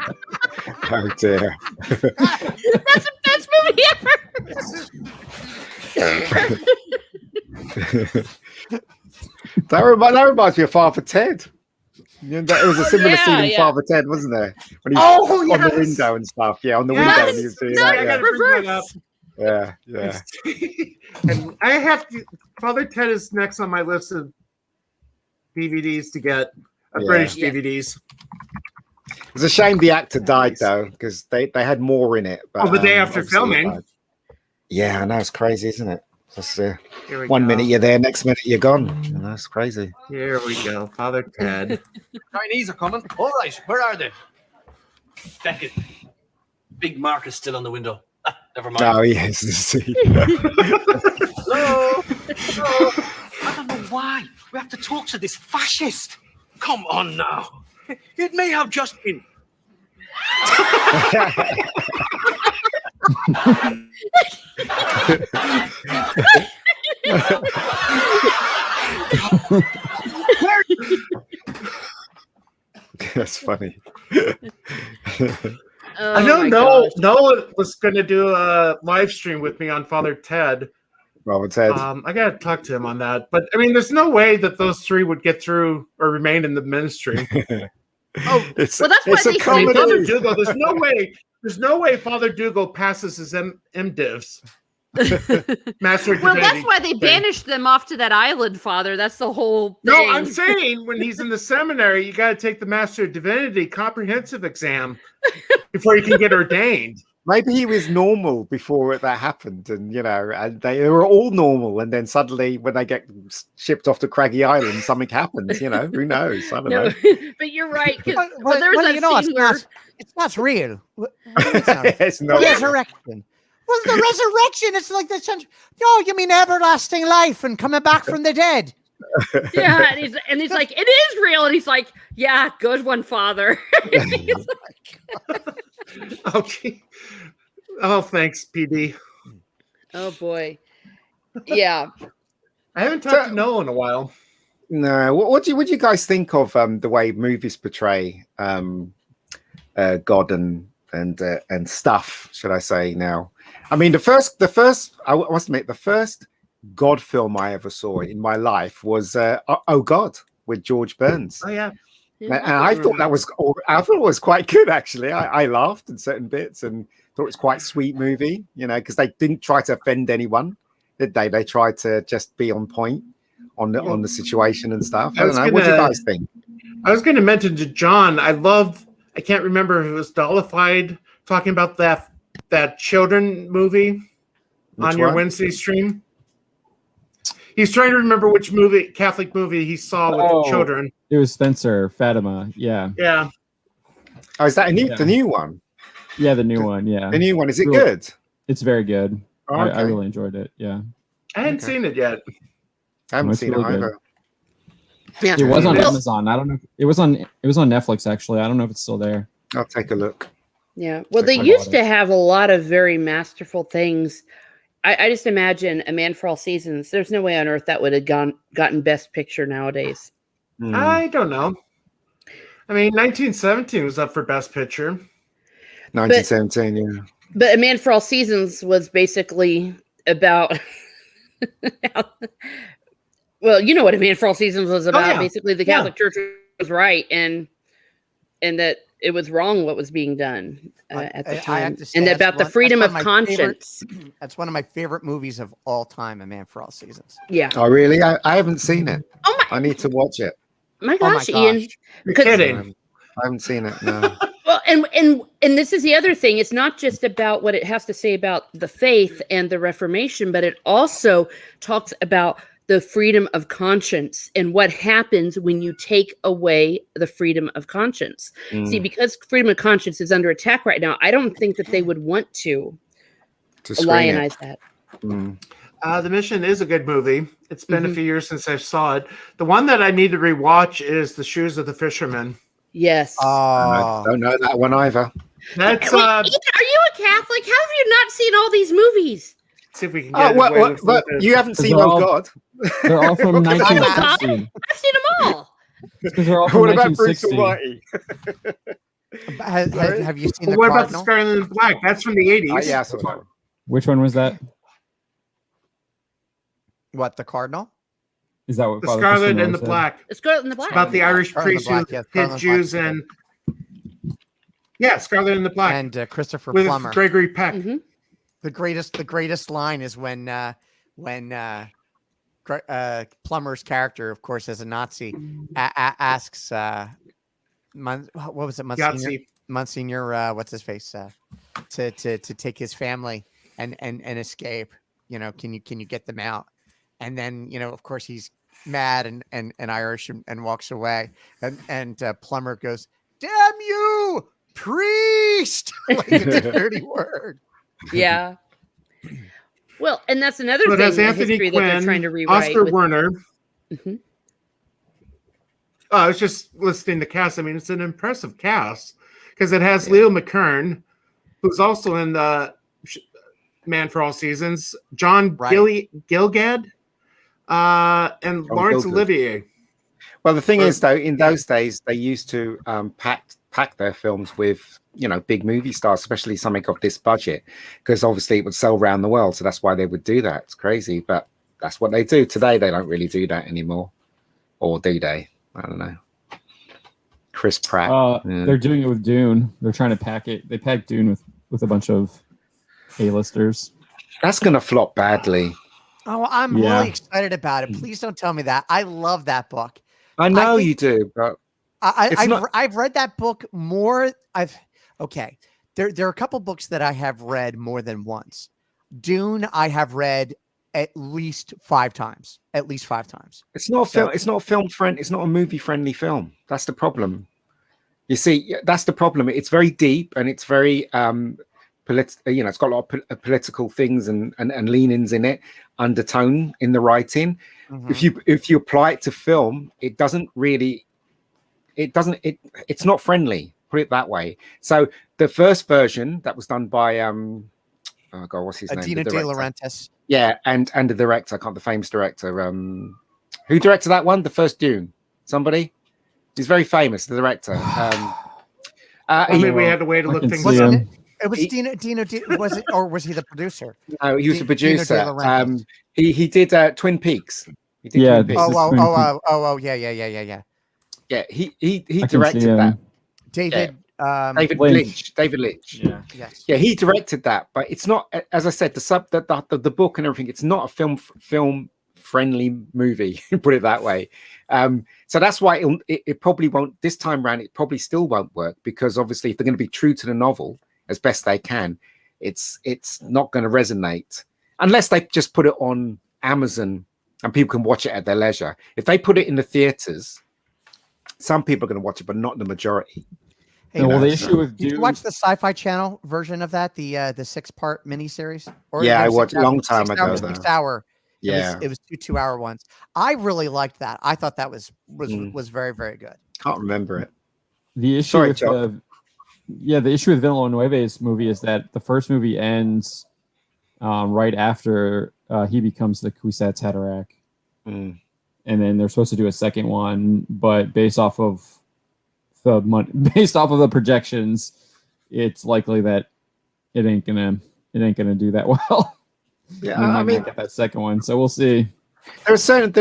Oh dear. That's the best movie ever. That reminds me of Father Ted. You know, it was a similar scene in Father Ted, wasn't there? When he was on the window and stuff. Yeah, on the window when he was doing that. I gotta bring that up. Yeah, yeah. And I have to. Father Ted is next on my list of DVDs to get. British DVDs. It's a shame the actor died though, because they had more in it. But, the day after obviously filming. Yeah, I know, it's crazy, isn't it? Just, Here we one go. minute you're there, next minute you're gone. That's crazy. Here we go. Father Ted. Chinese are coming. All right, where are they? Beckett. Big mark is still on the window. Never mind. Oh, yes. Hello? Hello? I don't know why. We have to talk to this fascist. Come on now. It may have just been. That's funny. I know no one was going to do a live stream with me on Father Ted. Robert Ted. I got to talk to him on that. But I mean, there's no way that those three would get through or remain in the ministry. Well, that's why they say Father Dougal. There's no way Father Dougal passes his MDivs. Master of Well, Divinity that's why they thing. banished them off to that island, Father. That's the whole thing. No, I'm saying when he's in the seminary, you got to take the Master of Divinity comprehensive exam before you can get ordained. Maybe he was normal before that happened, and and they were all normal, and then suddenly, when they get shipped off to Craggy Island, something happens. Who knows? I don't know. But you're right. Well, there's that scene where it's not real. It's not. Resurrection. Well, the resurrection, it's like the sense. Oh, you mean everlasting life and coming back from the dead? yeah, and he's like, it is real, and he's like, yeah, good one, Father. Okay. Oh, thanks, PD. Oh boy. Yeah. I haven't talked to Noah in a while. No. What do you guys think of the way movies portray God and stuff? Should I say now? I mean, the first. I must admit, the first God film I ever saw in my life was Oh God with George Burns. Oh yeah. And I thought I thought it was quite good actually. I laughed in certain bits and thought it was quite a sweet movie, because they didn't try to offend anyone, did they? They tried to just be on point on the situation and stuff. I don't know. What do you guys think? I was going to mention to John, I can't remember if it was Dollified talking about that children movie on your Wednesday stream. He's trying to remember which Catholic movie he saw with children. It was Spencer Fatima. Yeah. Yeah. Oh, is that the new one? Yeah, the new one. Yeah. The new one. Is it good? It's very good. Oh, okay. I really enjoyed it. Yeah. I hadn't seen it yet. I haven't seen really it either. Yeah. It was on Amazon. I don't know. It was on Netflix actually. I don't know if it's still there. I'll take a look. Yeah. Well, they used to have a lot of very masterful things. I just imagine A Man for All Seasons. There's no way on earth that would have gotten Best Picture nowadays. I don't know. I mean, 1917 was up for Best Picture. 1917, yeah. But A Man for All Seasons was basically about Well, you know what A Man for All Seasons was about. yeah. Basically, the Catholic Church was right, and that it was wrong what was being done at the I time, have to say, and that's about the one- freedom that's of one of my favorite- conscience. That's one of my favorite movies of all time, A Man for All Seasons. Yeah. Oh, really? I haven't seen it. Oh I need to watch it. my Oh my gosh, Ian. gosh. You're 'Cause- kidding. I haven't seen it. No. Well, and this is the other thing. It's not just about what it has to say about the faith and the Reformation, but it also talks about the freedom of conscience and what happens when you take away the freedom of conscience. See, because freedom of conscience is under attack right now, I don't think that they would want to screen lionize it. that. The Mission is a good movie. It's been a few years since I saw it. The one that I need to rewatch is The Shoes of the Fisherman. Yes. I don't know that one either. That's Wait, Ian, are you a Catholic? How have you not seen all these movies? see if we can Oh, get what? But you haven't seen they're Oh all- God. They're all from Because I have. 1960. I've seen them all. Because they're all from What about Bruce 1960. Almighty? Have you seen Well, the what about the Cardinal? Scarlet and Black? That's from the 80s. Yeah, I saw that one. Which one was that? What, the Cardinal? Is that what The Father Scarlet Christian and the said? Black. It's Scarlet and the Black. About the Irish Scarlet and priest the Black, who yeah, hid Scarlet and the Jews Black's and Scarlet and the Black And Christopher with Plummer. Gregory Peck. Mhm. The greatest line is when Plummer's character, of course, as a Nazi, asks what was it, Monsignor? Yahtzee. Monsignor, what's his face, to take his family and escape. You know, can you get them out? And then, you know, of course, he's mad and Irish and walks away. And Plummer goes, "Damn you, priest!" Like it's a dirty word. Yeah. Well, and that's another So it thing. has The Anthony history that they're trying to Quinn, rewrite. Oscar with- Werner. Mhm. Oh, I was just listing the cast. I mean, it's an impressive cast because it has Leo McKern, who's also in the Man for All Seasons, John Right. Gilgad, and Laurence Gilgad. Olivier. Well, the thing is, though, in those days, they used to pack their films with, you know, big movie stars, especially something of this budget, because obviously it would sell around the world. So that's why they would do that. It's crazy, but that's what they do. Today, they don't really do that anymore. Or do they? I don't know. Chris Pratt. Yeah. They're doing it with Dune. They're trying to pack it. They packed Dune with a bunch of A-listers. That's going to flop badly. Oh, I'm Yeah. really excited about it. Please don't tell me that. I love that book. I know think- you do, but It's I've, not- I've read that book more. Okay. There are a couple books that I have read more than once. Dune, I have read at least 5 times. At least 5 times. it's not a So- film. It's not a film friend. It's not a movie friendly film. That's the problem. You see, that's the problem. It's very deep and it's very it's got a lot of political things and leanings in it, undertone in the writing. Mhm. If you apply it to film, it doesn't really. It's not friendly. Put it that way. So the first version that was done by oh god, what's his name? The Dino De director. Laurentiis. Yeah, and the director, I can't, the famous director. Who directed that one? The first Dune. Somebody. He's very famous. The director. Maybe we had to wait to I look can things see up. him. It was Dino. Was it, or was he the producer? No, he was the Dino De producer. Laurentiis. He did Twin Peaks. He did Yeah, Twin Peaks. this is Twin Yeah. Yeah, he I can see directed him. that. David. David Lynch. Lynch. Yeah. Yes. Yeah, he directed that, but it's not. As I said, the book and everything. It's not a film friendly movie. Put it that way. So that's why it probably won't this time around. It probably still won't work because obviously, if they're going to be true to the novel as best they can, it's not going to resonate unless they just put it on Amazon and people can watch it at their leisure. If they put it in the theaters, some people are going to watch it, but not the majority. Hey, No, well, the know, issue so- with did you Dune, watch the Sci-Fi Channel version of that? The 6-part miniseries? Or Yeah, the I 6 watched a hour- long time 6 ago, hour, though. 6 hour. Yeah, It was 2-hour ones. I really liked that. I thought that was Mm. very, very good. can't remember it. the issue Sorry, with Chuck. the issue with Villanueva's movie is that the first movie ends right after he becomes the Kwisatz Haderach, Mm. and then they're supposed to do a second one, but based off of the projections, it's likely that it ain't gonna do that well. Yeah, We might I mean, not get that second one, so we'll see. There are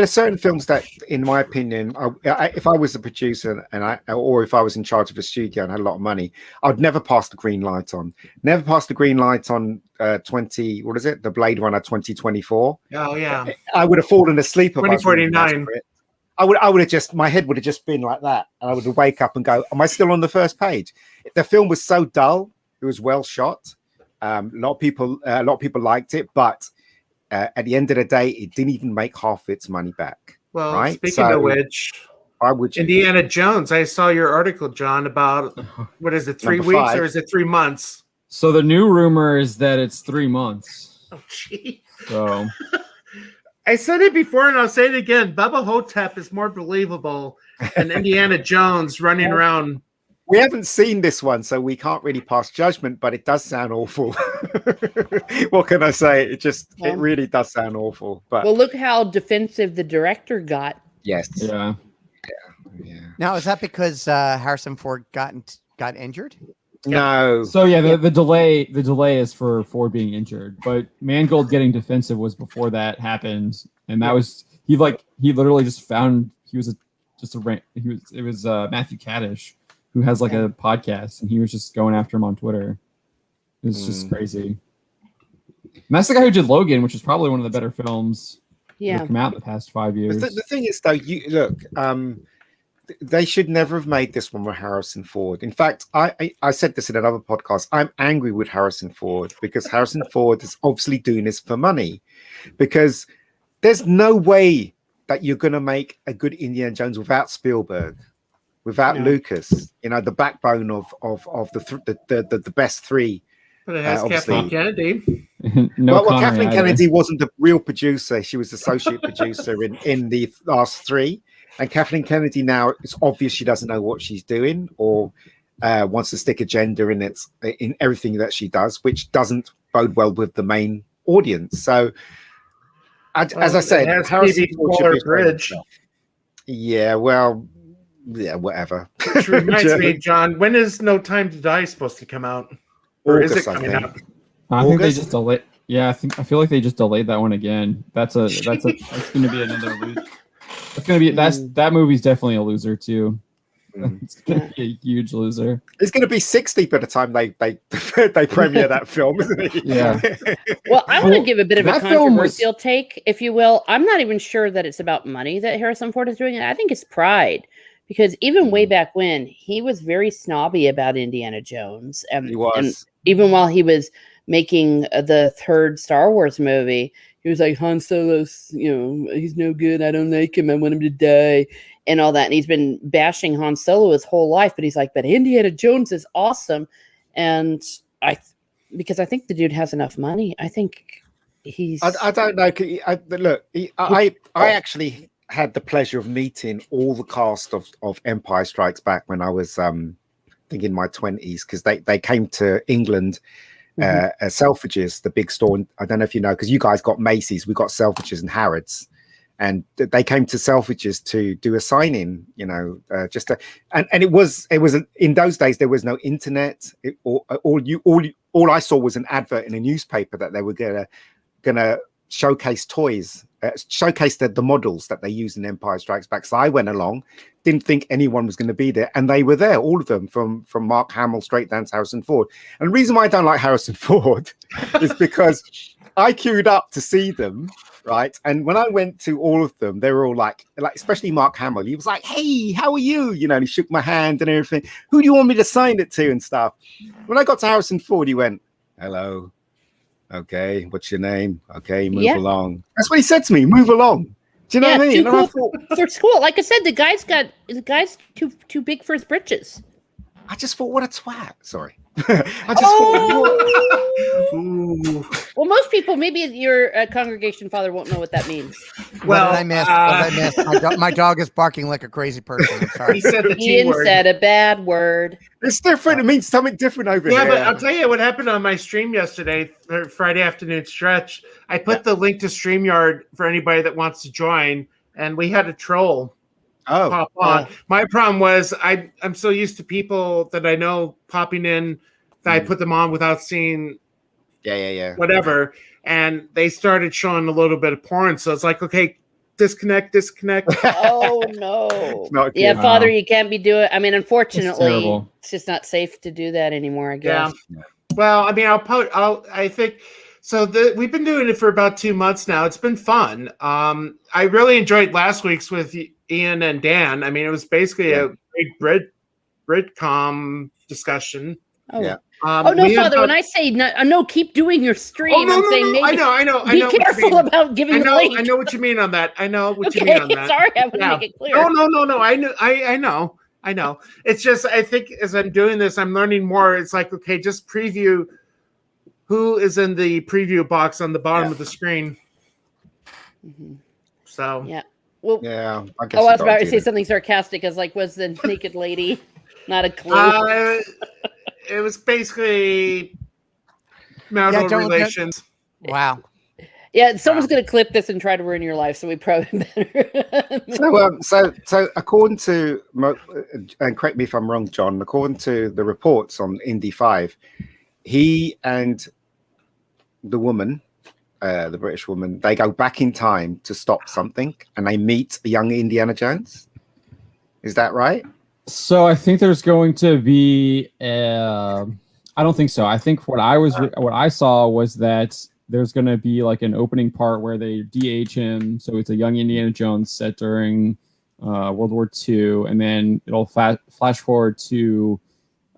certain films that, in my opinion, if I was the producer or if I was in charge of a studio and had a lot of money, I'd never pass the green light on. Never pass the green light on the Blade Runner 2024. Oh yeah, I would have fallen asleep if I was reading that 2049. script. I would have just, my head would have just been like that, and I would wake up and go, "Am I still on the first page?" The film was so dull. It was well shot. A lot of people liked it, but at the end of the day, it didn't even make half its money back. Well, right? speaking of which, why would you? Indiana Jones. I saw your article, John, about what is it, 3 Number weeks 5. or is it 3 months? So the new rumor is that it's 3 months. Oh, gee. So I said it before and I'll say it again. Bubba Hotep is more believable than Indiana Jones running around. We haven't seen this one, so we can't really pass judgment, but it does sound awful. What can I say? It really does sound awful. But well, look how defensive the director got. Yes. Yeah. Now, is that because Harrison Ford got injured? No. So yeah, the delay is for Ford being injured, but Mangold getting defensive was before that happened, and that was he literally just found it was Matthew Kaddish, who has like a podcast, and he was just going after him on Twitter. It's just crazy. And that's the guy who did Logan, which is probably one of the better films that have come out in the past 5 years. The thing is, though, they should never have made this one with Harrison Ford. In fact, I said this in another podcast. I'm angry with Harrison Ford because Harrison Ford is obviously doing this for money, because there's no way that you're going to make a good Indiana Jones without Spielberg, without Lucas. You know, the backbone of the best three. But it has Kathleen Kennedy. Kathleen Kennedy wasn't the real producer. She was associate producer in the last 3. And Kathleen Kennedy now, it's obvious she doesn't know what she's doing, or wants to stick a gender in everything that she does, which doesn't bode well with the main audience. So, as I said, Harrison Ford should be Bridge. Yeah, well, yeah, whatever. Which reminds me, John, when is No Time to Die supposed to come out? Or August, is it coming out? I think they just delayed. Yeah, I feel like they just delayed that one again. That's going to be another loser. It's going to be that movie's definitely a loser too. It's going to be a huge loser. It's going to be 60 by the time they premiere that film, isn't it? Yeah. Well, I want to give a bit of a controversial take, if you will. I'm not even sure that it's about money that Harrison Ford is doing it. I think it's pride, because even way back when, he was very snobby about Indiana Jones, and he was. And even while he was making the 3rd Star Wars movie, he was like, Han Solo's, he's no good. I don't like him. I want him to die and all that. And he's been bashing Han Solo his whole life, but he's like, but Indiana Jones is awesome. And because I think the dude has enough money. I think he's... I don't know. Look, I actually had the pleasure of meeting all the cast of Empire Strikes Back when I was, I think, in my 20s, because they came to England. Selfridges, the big store. I don't know if you know, because you guys got Macy's, we got Selfridges and Harrods, and they came to Selfridges to do a signing. And it was in those days there was no internet. All I saw was an advert in a newspaper that they were gonna showcase toys, showcase the models that they use in Empire Strikes Back. So I went along, didn't think anyone was going to be there, and they were there, all of them, from Mark Hamill straight down to Harrison Ford. And the reason why I don't like Harrison Ford is because I queued up to see them, right? And when I went to all of them, they were all like especially Mark Hamill. He was like, "Hey, how are you?" And he shook my hand and everything. "Who do you want me to sign it to?" and stuff. When I got to Harrison Ford, he went, "Hello. Okay, what's your name? Okay, move along." That's what he said to me. Move along. Do you know what I mean? For school, like I said, the guy's too big for his britches. I just thought, what a twat. Sorry. I just thought. Well, most people, maybe your congregation father won't know what that means. What did I miss? My dog is barking like a crazy person. I'm sorry. He said the T word. Said a bad word. It's different. It means something different over here. Yeah, but I'll tell you what happened on my stream yesterday, Friday afternoon stretch. I put the link to StreamYard for anybody that wants to join, and we had a troll pop on. My problem was I'm so used to people that I know popping in that I put them on without seeing whatever, and they started showing a little bit of porn. So it's like, okay, disconnect. Oh no. Not Yeah, good. Father, Wow. you can't be doing. I mean, unfortunately, terrible. it's just not safe to do that anymore. I Yeah. guess. Well, I mean, I think so. We've been doing it for about 2 months now. It's been fun. I really enjoyed last week's with Ian and Dan. I mean, it was basically a great Britcom discussion. Oh. Yeah. Oh no, we had Father! about- When I say no, keep doing your stream. Oh, I'm saying maybe. I know. Be what you careful mean. about giving the link. I know what you mean on that. I know what you Okay, mean on that. sorry, I want to make it clear. No. I know. It's just I think as I'm doing this, I'm learning more. It's like, okay, just preview who is in the preview box on the bottom of the screen. Mhm. So Yeah. Well. Yeah. I guess Oh, I was you about gotta to do say that. something sarcastic, as like, was the naked lady not a clue? It was basically marital don't- relations. Wow. Yeah, someone's going to clip this and try to ruin your life, so we probably better. So according to, and correct me if I'm wrong, John, according to the reports on Indy 5, he and the woman, the British woman, they go back in time to stop something, and they meet a young Indiana Jones. Is that right? So I think there's going to be. I don't think so. I think what I saw was that there's going to be like an opening part where they DH him, so it's a young Indiana Jones set during World War II, and then it'll flash forward to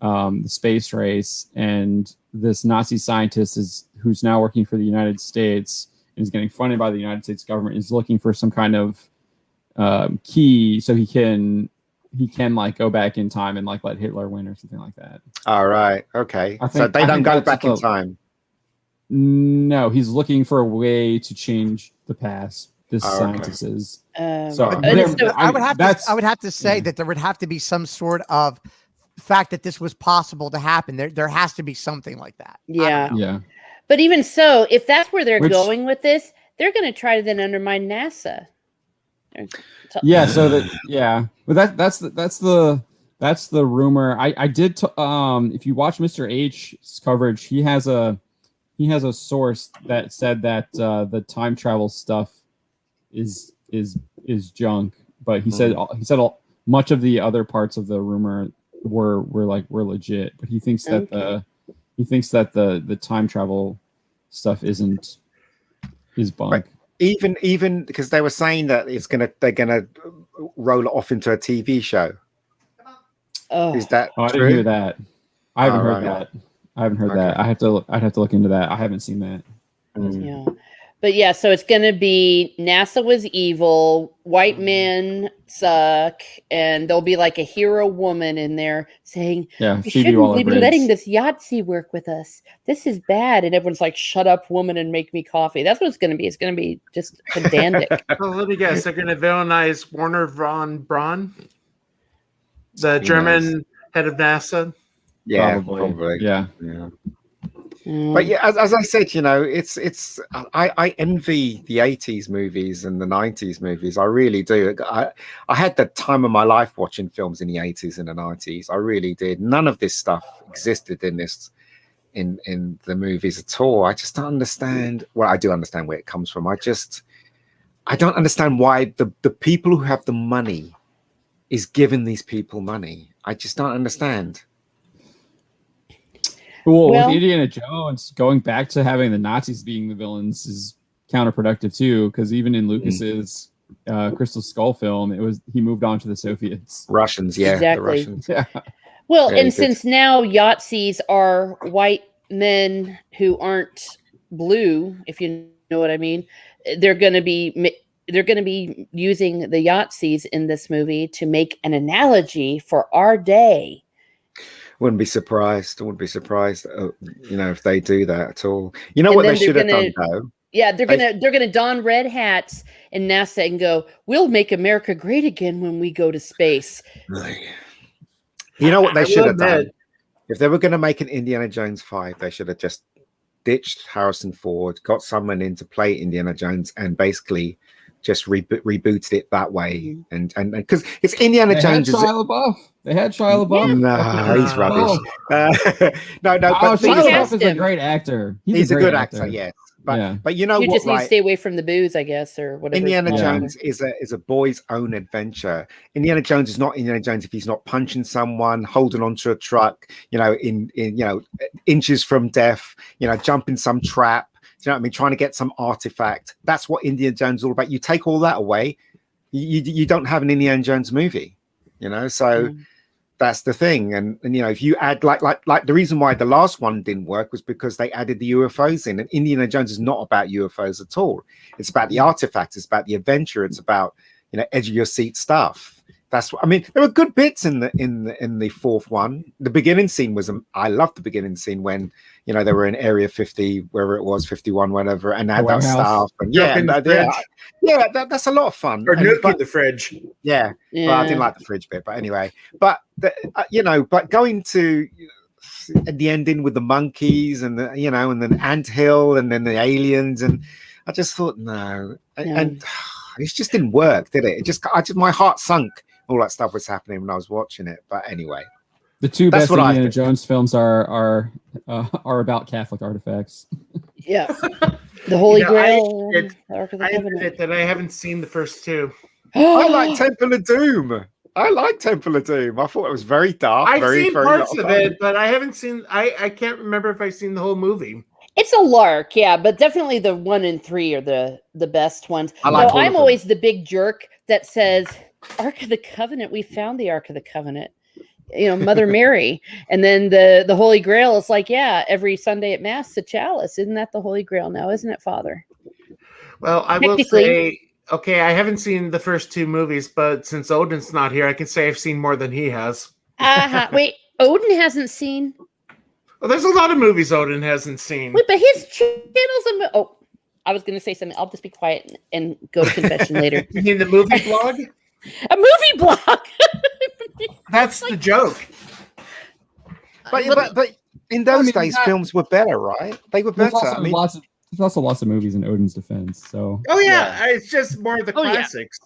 the space race, and this Nazi scientist who's now working for the United States and is getting funded by the United States government, is looking for some kind of key so he can like go back in time and like let Hitler win or something like that. All right. Okay. I So think- they I don't think go that's back in the- time. No, he's looking for a way to change the past. This Oh, okay. scientist is. So, So I would have that's- to say that there would have to be some sort of fact that this was possible to happen. There has to be something like that. I don't Yeah. know. Yeah. But even so, if that's where they're Which- going with this, they're going to try to then undermine NASA. Yeah. So but that's the rumor. I did. If you watch Mr. H's coverage, he has a source that said that the time travel stuff is junk, but he said much of the other parts of the rumor were legit, but he thinks that the time travel stuff is bunk. Right. Even because they were saying that they're gonna roll it off into a TV show. Oh, Is that I true? didn't hear that. I haven't heard Alright. that. I haven't heard Okay. that. I'd have to look into that. I haven't seen that. yeah. But yeah, so it's going to be NASA was evil, white men suck, and there'll be like a hero woman in there saying, Yeah, "You Phoebe shouldn't be Waller-Bridge. letting this Yahtzee work with us. This is bad." And everyone's like, "Shut up, woman, and make me coffee." That's what it's going to be. It's going to be just pedantic. Well, let me guess. They're going to villainize Werner von Braun, the German head of NASA. Yeah, Probably. Yeah. But yeah, as I said, it's I envy the 80s movies and the 90s movies. I really do. I had the time of my life watching films in the 80s and the 90s. I really did. None of this stuff existed in the movies at all. I just don't understand. Well, I do understand where it comes from. I don't understand why the people who have the money is giving these people money. I just don't understand. Well, Well- with Indiana Jones, going back to having the Nazis being the villains is counterproductive too, because even in Lucas's Crystal Skull film, he moved on to the Soviets. Russians, yeah, Exactly. the Russians. Yeah. Well, Very and good. since now Yahtzees are white men who aren't blue, if you know what I mean, they're going to be using the Yahtzees in this movie to make an analogy for our day. Wouldn't be surprised. I wouldn't be surprised, if they do that at all. You know And what they then should have they're done though? Yeah, they're gonna don red hats in NASA and go, "We'll make America great again when we go to space." You know what they I should will have done? admit- If they were going to make an Indiana Jones 5, they should have just ditched Harrison Ford, got someone in to play Indiana Jones, and basically just rebooted it that way, and because it's Indiana They Jones. had Shia LaBeouf. They had Shia LaBeouf. No, he's rubbish. No, Oh, but Shia LaBeouf is a him. great actor. he's a great good actor, yes. But you know You what, just need to right? stay away from the booze, I guess, or whatever. Indiana Jones is a boy's own adventure. Indiana Jones is not Indiana Jones if he's not punching someone, holding onto a truck, in inches from death, jumping some trap. Do you know what I mean? Trying to get some artifact. That's what Indiana Jones is all about. You take all that away, you don't have an Indiana Jones movie. So. That's the thing, and if you add like the reason why the last one didn't work was because they added the UFOs in, and Indiana Jones is not about UFOs at all. It's about the artifacts, it's about the adventure, it's about edge of your seat stuff. That's what I mean. There were good bits in the fourth one. The beginning scene was I loved the beginning scene when they were in Area 50, wherever it was, 51, whatever, and had that stuff. And that's a lot of fun. Or nuking the fridge. Yeah. Well, I didn't like the fridge bit, but anyway. But but going to the ending with the monkeys and and then anthill and then the aliens, and I just thought no, and it just didn't work, did it? My heart sunk. All that stuff was happening when I was watching it. But anyway, the two best Indiana Jones films are about Catholic artifacts. Yeah, the Holy Grail. I admit that I haven't seen the first two. I like Temple of Doom. I thought it was very dark. I've seen parts of it, but I haven't seen. I can't remember if I've seen the whole movie. It's a lark, yeah, but definitely the 1 and 3 are the best ones. I'm always the big jerk that says, Ark of the Covenant, we found the Ark of the Covenant, Mother Mary. And then the Holy Grail is like, yeah, every Sunday at Mass, the chalice. Isn't that the Holy Grail now? Isn't it, Father? Well, I will say, okay, I haven't seen the first 2 movies, but since Odin's not here, I can say I've seen more than he has. Wait, Odin hasn't seen? Well, there's a lot of movies Odin hasn't seen. Wait, but his channel's I was going to say something. I'll just be quiet and go to confession later. You mean the movie blog? A movie blog. That's the joke. But in those days, films were better, right? They were better. There's also lots of movies in Odin's defense. So. Oh yeah, it's just more of the classics.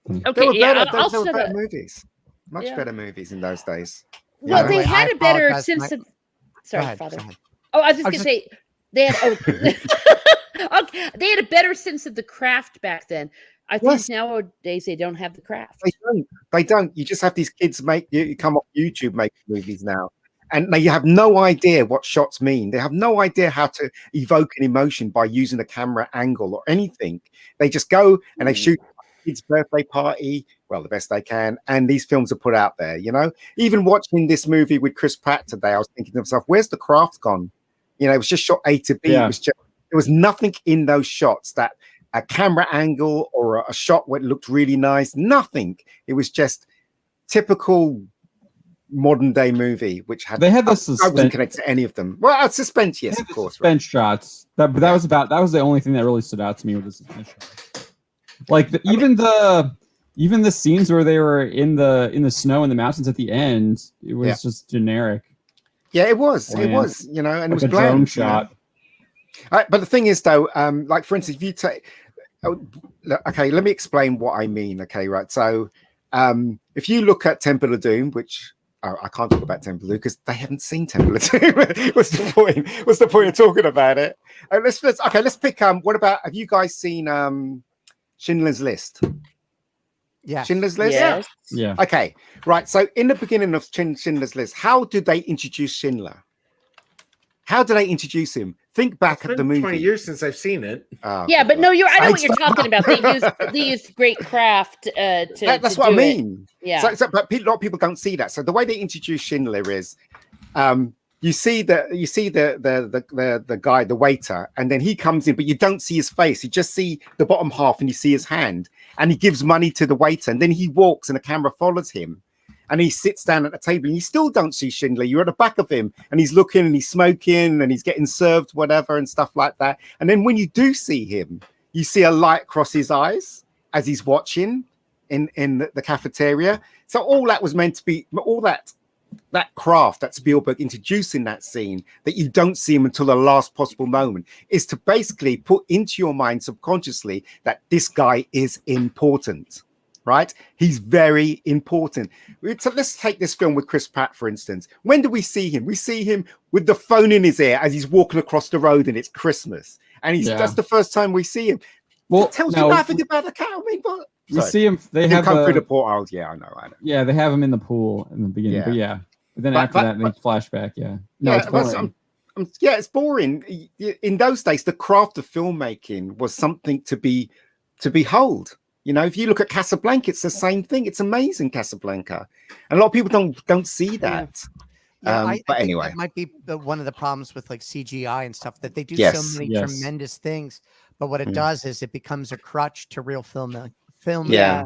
Yeah. Okay, they were I'll better movies. Much better movies in those days. Well, they had a better sense of. Sorry, Father. Oh, I was just going to say they had. Okay, they had a better sense of the craft back then. I think nowadays they don't have the craft. They don't. You just have these kids you come off YouTube make movies now, and they have no idea what shots mean. They have no idea how to evoke an emotion by using a camera angle or anything. They just go and they shoot a kid's birthday party, well, the best they can, and these films are put out there. Even watching this movie with Chris Pratt today, I was thinking to myself, "Where's the craft gone?" It was just shot A to B. Yeah. There was nothing in those shots that. A camera angle or a shot where it looked really nice. Nothing. It was just typical modern day movie, which had the suspense. I wasn't connected to any of them. Well, suspense, yes, of course. Suspense shots. That was the only thing that really stood out to me with the suspense shots. Like even the scenes where they were in the snow in the mountains at the end, it was just generic. Yeah, it was. It was. And like it was a bland, drone shot. But the thing is, though, like for instance, if you take, okay, let me explain what I mean. Okay, right. So, if you look at Temple of Doom, which I can't talk about Temple of Doom because they haven't seen Temple of Doom. What's the point? What's the point of talking about it? Let's pick. What about? Have you guys seen Schindler's List? Yeah. Schindler's List. Yes. Yeah. Okay. Right. So, in the beginning of Schindler's List, how did they introduce Schindler? How do they introduce him? Think back at the movie. 20 years since I've seen it. Yeah, but no, I know what you're talking about. They used great craft That's what I mean. Yeah. But a lot of people don't see that. So the way they introduce Schindler is, you see the guy, the waiter, and then he comes in, but you don't see his face. You just see the bottom half, and you see his hand, and he gives money to the waiter, and then he walks, and the camera follows him. And he sits down at the table and you still don't see Schindler. You're at the back of him and he's looking and he's smoking and he's getting served whatever and stuff like that. And then when you do see him, you see a light cross his eyes as he's watching in the cafeteria. So all that was meant to be, all that craft that Spielberg introduced in that scene, that you don't see him until the last possible moment, is to basically put into your mind subconsciously that this guy is important, right? He's very important. So let's take this film with Chris Pratt, for instance. When do we see him? We see him with the phone in his ear as he's walking across the road and it's Christmas. And that's the first time we see him. Well, that tells you nothing about the cat. I mean, what? You see him. They have come through the portal. Yeah, I know. Yeah, they have him in the pool in the beginning. But yeah. But then after that, they flashback. Yeah. No, it's boring. It's boring. In those days, the craft of filmmaking was something to behold. You know, if you look at Casablanca, it's the same thing. It's amazing, Casablanca, and a lot of people don't see that. But anyway, that might be one of the problems with like CGI and stuff, that they do so many tremendous things, but what it does is it becomes a crutch to real film. Yeah,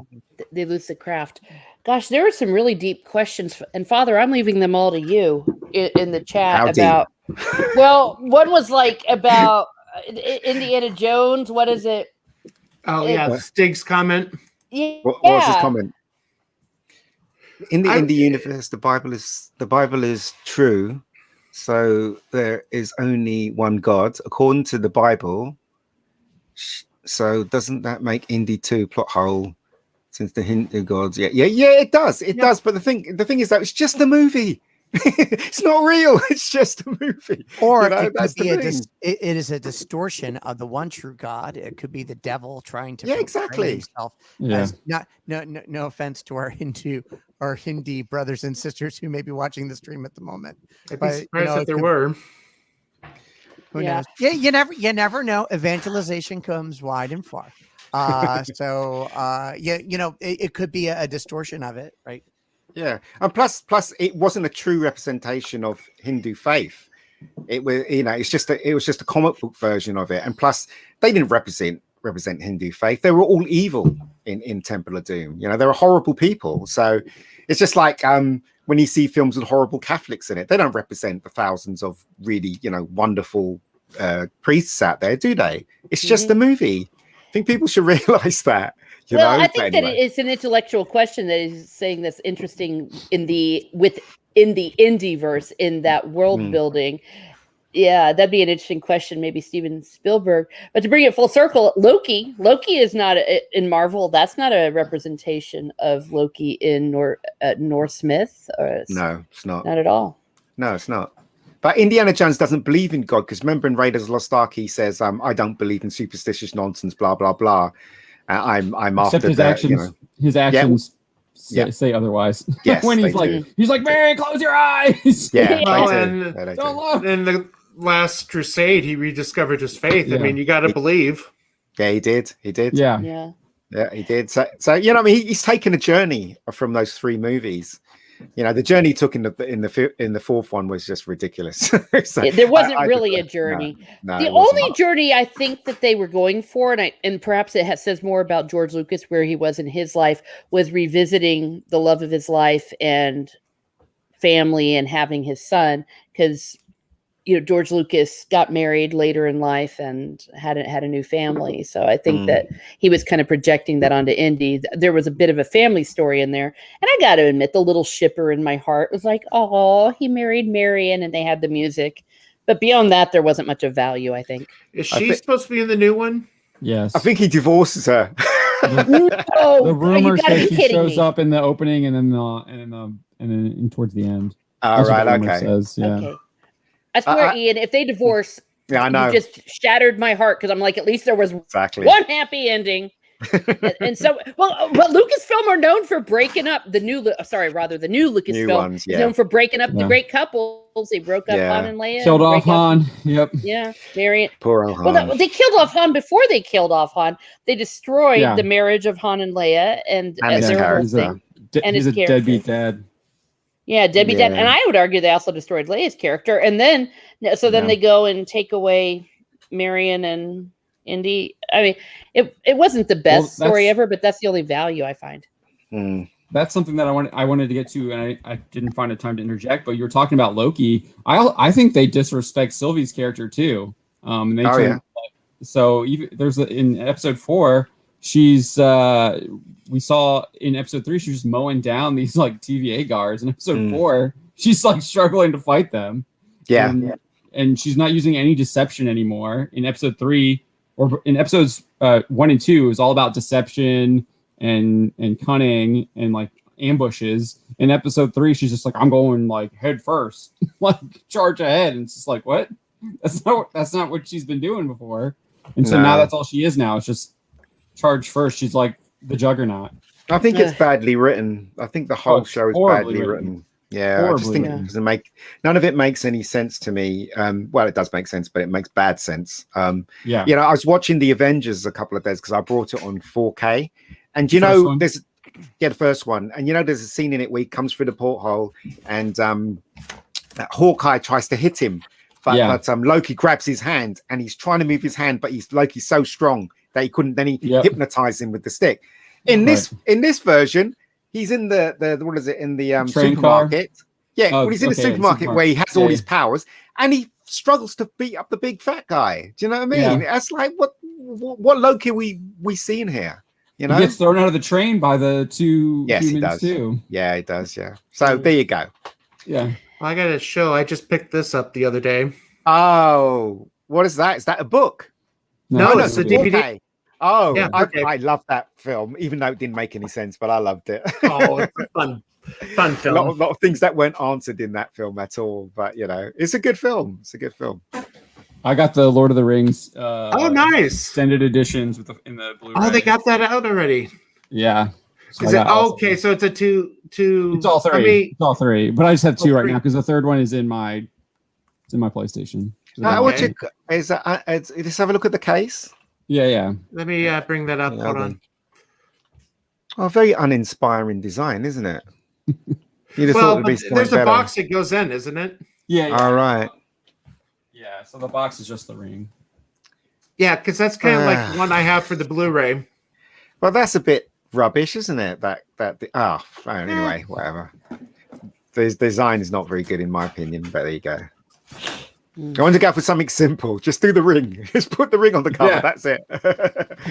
they lose the craft. Gosh, there are some really deep questions, and Father, I'm leaving them all to you in the chat about. Well, one was like about Indiana Jones. What is it? Oh yeah, Stig's comment. Yeah. What was his comment? In the universe, the Bible is true. So there is only one God, according to the Bible. So doesn't that make Indy 2 plot hole? Since the Hindu gods, yeah, it does. It does. But the thing is that it's just a movie. It's not real. It's just a movie. Or it could be it is a distortion of the one true God. It could be the devil trying to portray himself. As no offense to our Hindi brothers and sisters who may be watching the stream at the moment. I'd be surprised if there were. Who knows? Yeah, you never know. Evangelization comes wide and far. It could be a distortion of it, right? Yeah, and plus, it wasn't a true representation of Hindu faith. It was, it was just a comic book version of it, and plus, they didn't represent Hindu faith. They were all evil in Temple of Doom. You know, they were horrible people. So it's just like when you see films with horrible Catholics in it, they don't represent the thousands of really wonderful priests out there, do they? It's just a movie. I think people should realize that. I think that it's an intellectual question that is saying that's interesting in the indie-verse, in that world building. Yeah, that'd be an interesting question, maybe Steven Spielberg. But to bring it full circle, Loki is not in Marvel. That's not a representation of Loki in Norse myth. No, it's not. Not at all. No, it's not. But Indiana Jones doesn't believe in God, because remember in Raiders of the Lost Ark, he says, I don't believe in superstitious nonsense, blah, blah, blah. I'm Except after his actions. His actions say otherwise. Yes, when he's like, Mary, close your eyes. Yeah. Don't look. In the Last Crusade, he rediscovered his faith. Yeah. I mean, you got to believe. Yeah, he did. Yeah, he did. So he's taken a journey from those three movies. The journey he took in the fourth one was just ridiculous. There wasn't really a journey. No, the only journey I think that they were going for, and perhaps it says more about George Lucas, where he was in his life, was revisiting the love of his life and family and having his son, because George Lucas got married later in life and had a new family. So I think that he was kind of projecting that onto Indy. There was a bit of a family story in there. And I got to admit, the little shipper in my heart was like, oh, he married Marion, and they had the music. But beyond that, there wasn't much of value, I think. Is she supposed to be in the new one? Yes. I think he divorces her. No, the rumor says she shows up in the opening and then towards the end. All right, okay. Says, yeah. Okay. I swear, Ian, if they divorce, I know. you just shattered my heart, because I'm like, at least there was one happy ending. And so, but Lucasfilm are known for breaking up the new Lucasfilm is known for breaking up the great couples. They broke up Han and Leia. Killed off Han. Yep. Yeah, Marion. Poor old Han. Well, they killed off Han before they killed off Han. They destroyed the marriage of Han and Leia and their whole thing. He's a deadbeat dad. Yeah, deadbeat dad. And I would argue they also destroyed Leia's character. And then they go and take away Marion and Indy. I mean, it wasn't the best story ever, but that's the only value I find. That's something that I wanted to get to, and I didn't find a time to interject. But you were talking about Loki. I think they disrespect Sylvie's character too. So there's in episode 4, she's we saw in episode 3 she was mowing down these like TVA guards. In episode 4, she's like struggling to fight them. Yeah. And she's not using any deception anymore. In episode 3 or in episodes 1 and 2, it was all about deception and cunning and like ambushes. In episode 3, she's just like, I'm going like head first, like charge ahead. And it's just like, what? That's not what she's been doing before. And so now that's all she is now. It's just charge first. She's like the juggernaut. I think it's badly written. I think the whole show is badly written. Yeah, I just think it doesn't none of it makes any sense to me. Well, it does make sense, but it makes bad sense. I was watching the Avengers a couple of days because I brought it on 4K, and there's the first one, and there's a scene in it where he comes through the porthole, and Hawkeye tries to hit him, but Loki grabs his hand, and he's trying to move his hand, but Loki's so strong that he couldn't. Then he hypnotized him with the stick. In this version, he's in the what is it, in the supermarket? Car? Yeah, he's in the supermarket where he has all his powers, and he struggles to beat up the big fat guy. Do you know what I mean? Yeah. That's like what Loki we seeing here? He gets thrown out of the train by the two humans he does. Too. Yeah, he does. Yeah. So there you go. Yeah. I got a show. I just picked this up the other day. Oh, what is that? Is that a book? No, it's a DVD. Okay. Oh, yeah, I love that film, even though it didn't make any sense, but I loved it. Oh, it's a fun film. A lot of things that weren't answered in that film at all, but it's a good film. It's a good film. I got the Lord of the Rings. Nice extended editions in the Blu-ray. Oh, they got that out already. Yeah. So so it's a two. It's all three. It's all three, but I just have two right now because the third one is in my PlayStation. Let's have a look at the case. Yeah. Let me bring that up. Hold on. Oh, very uninspiring design, isn't it? You'd have thought it'd be there's better. a box that goes in, isn't it? Yeah. All right. Yeah. So the box is just the ring. Yeah, because that's kind of like one I have for the Blu-ray. Well, that's a bit rubbish, isn't it? Anyway, whatever. The design is not very good in my opinion, but there you go. I want to go for something simple. Just do the ring. Just put the ring on the cover. Yeah. That's it.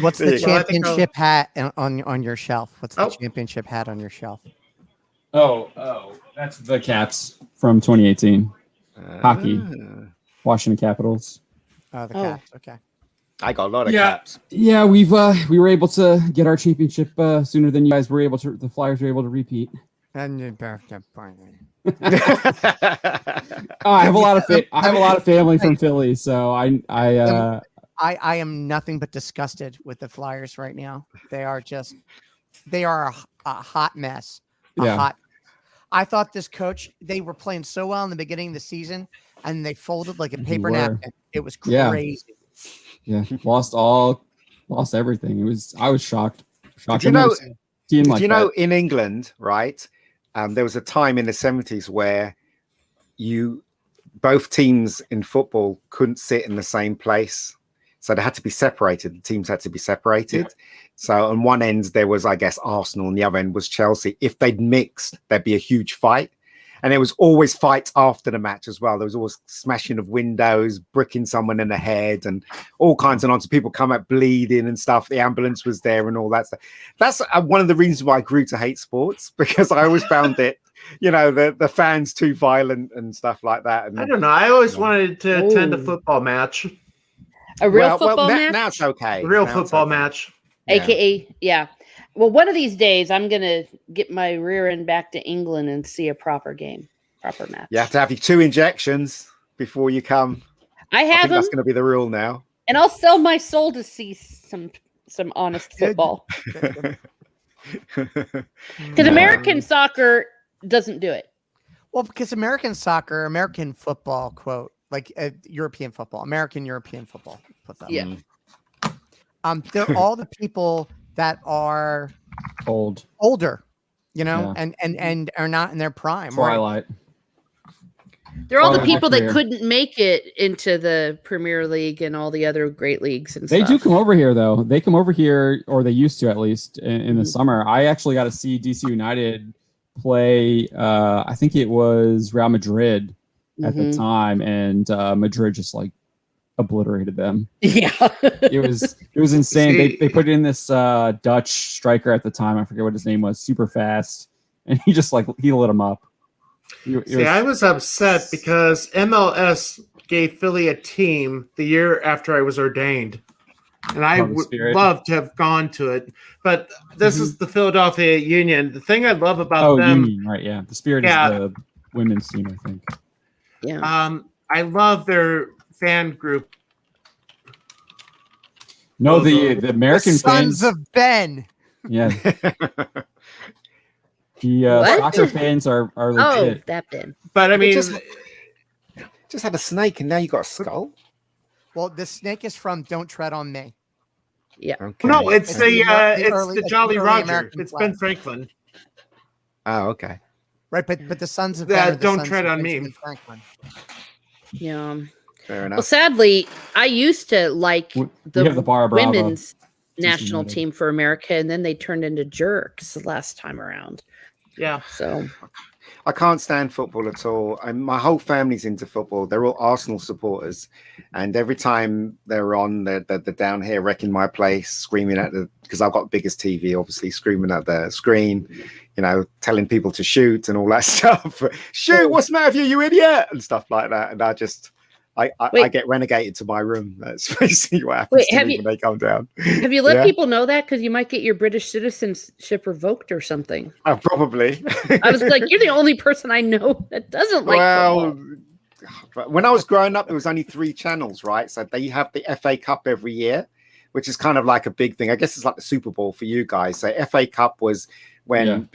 What's the championship hat on your shelf? What's the championship hat on your shelf? Oh, that's the Caps from 2018. Hockey. Washington Capitals. Oh, the Caps. Okay. I got a lot of Caps. Yeah, we were able to get our championship sooner than you guys were able to. The Flyers were able to repeat. And I have a lot of family from Philly, so I am nothing but disgusted with the Flyers right now. They are a hot mess. I thought this coach, they were playing so well in the beginning of the season, and they folded like a paper napkin. It was crazy. Yeah, lost everything. I was shocked. In England, right? There was a time in the 70s where both teams in football couldn't sit in the same place. So they had to be separated. The teams had to be separated. Yeah. So on one end, there was, I guess, Arsenal, and the other end was Chelsea. If they'd mixed, there'd be a huge fight. And there was always fights after the match as well. There was always smashing of windows, bricking someone in the head, and all kinds of nonsense. People come out bleeding and stuff. The ambulance was there and all that stuff. That's one of the reasons why I grew to hate sports, because I always found it, the fans too violent and stuff like that. And, I don't know. I always wanted to attend a football match. A real football match? Now it's okay. A real football match. AKA, yeah. Well, one of these days, I'm going to get my rear end back to England and see a proper match. You have to have your 2 injections before you come. I have them. That's going to be the rule now. And I'll sell my soul to see some honest football. Because American soccer doesn't do it. Well, because American football, quote, like European football, European football. Put that. Yeah. They're all the people that are older, and are not in their prime. Twilight. Right? They're all the people that couldn't make it into the Premier League and all the other great leagues and stuff. They do come over here, though. They come over here, or they used to at least, in the summer. I actually got to see DC United play, I think it was Real Madrid at the time, and Madrid just obliterated them. Yeah. it was insane. They put in this Dutch striker at the time. I forget what his name was, super fast. And he just he lit him up. See, I was upset because MLS gave Philly a team the year after I was ordained. And I would love to have gone to it. But this is the Philadelphia Union. The thing I love about them. Union, right? Yeah, the Spirit is the women's team, I think. Yeah. I love their fan group. No, the American Sons fans of Ben. Yeah. The soccer fans are legit. Oh, that Ben. But I mean, just had a snake and now you got a skull. Well, the snake is from "Don't Tread on Me." Yeah. Okay. No, it's early- the Jolly early Roger. American It's flag. Ben Franklin. Oh, okay. Right, but the Sons of Ben are the Don't Sons Tread of on Me. Benjamin Franklin. Yeah. Fair enough. Well, sadly, I used to like We have the Bar Bravo. women's national United. team for America, and then they turned into jerks last time around. Yeah. So I can't stand football at all. My whole family's into football. They're all Arsenal supporters, and every time they're on, they're down here wrecking my place, screaming at because I've got the biggest TV, obviously, screaming at the screen, telling people to shoot and all that stuff. Shoot! What's the matter with you, you idiot? And stuff like that. And I get renegated to my room. That's basically what happens to me when they come down. have you let Yeah. people know that? Because you might get your British citizenship revoked or something. Probably. I was like, you're the only person I know that doesn't like football. When I was growing up, there was only 3 channels, right? So they have the FA Cup every year, which is kind of like a big thing. I guess it's like the Super Bowl for you guys. So FA Cup was when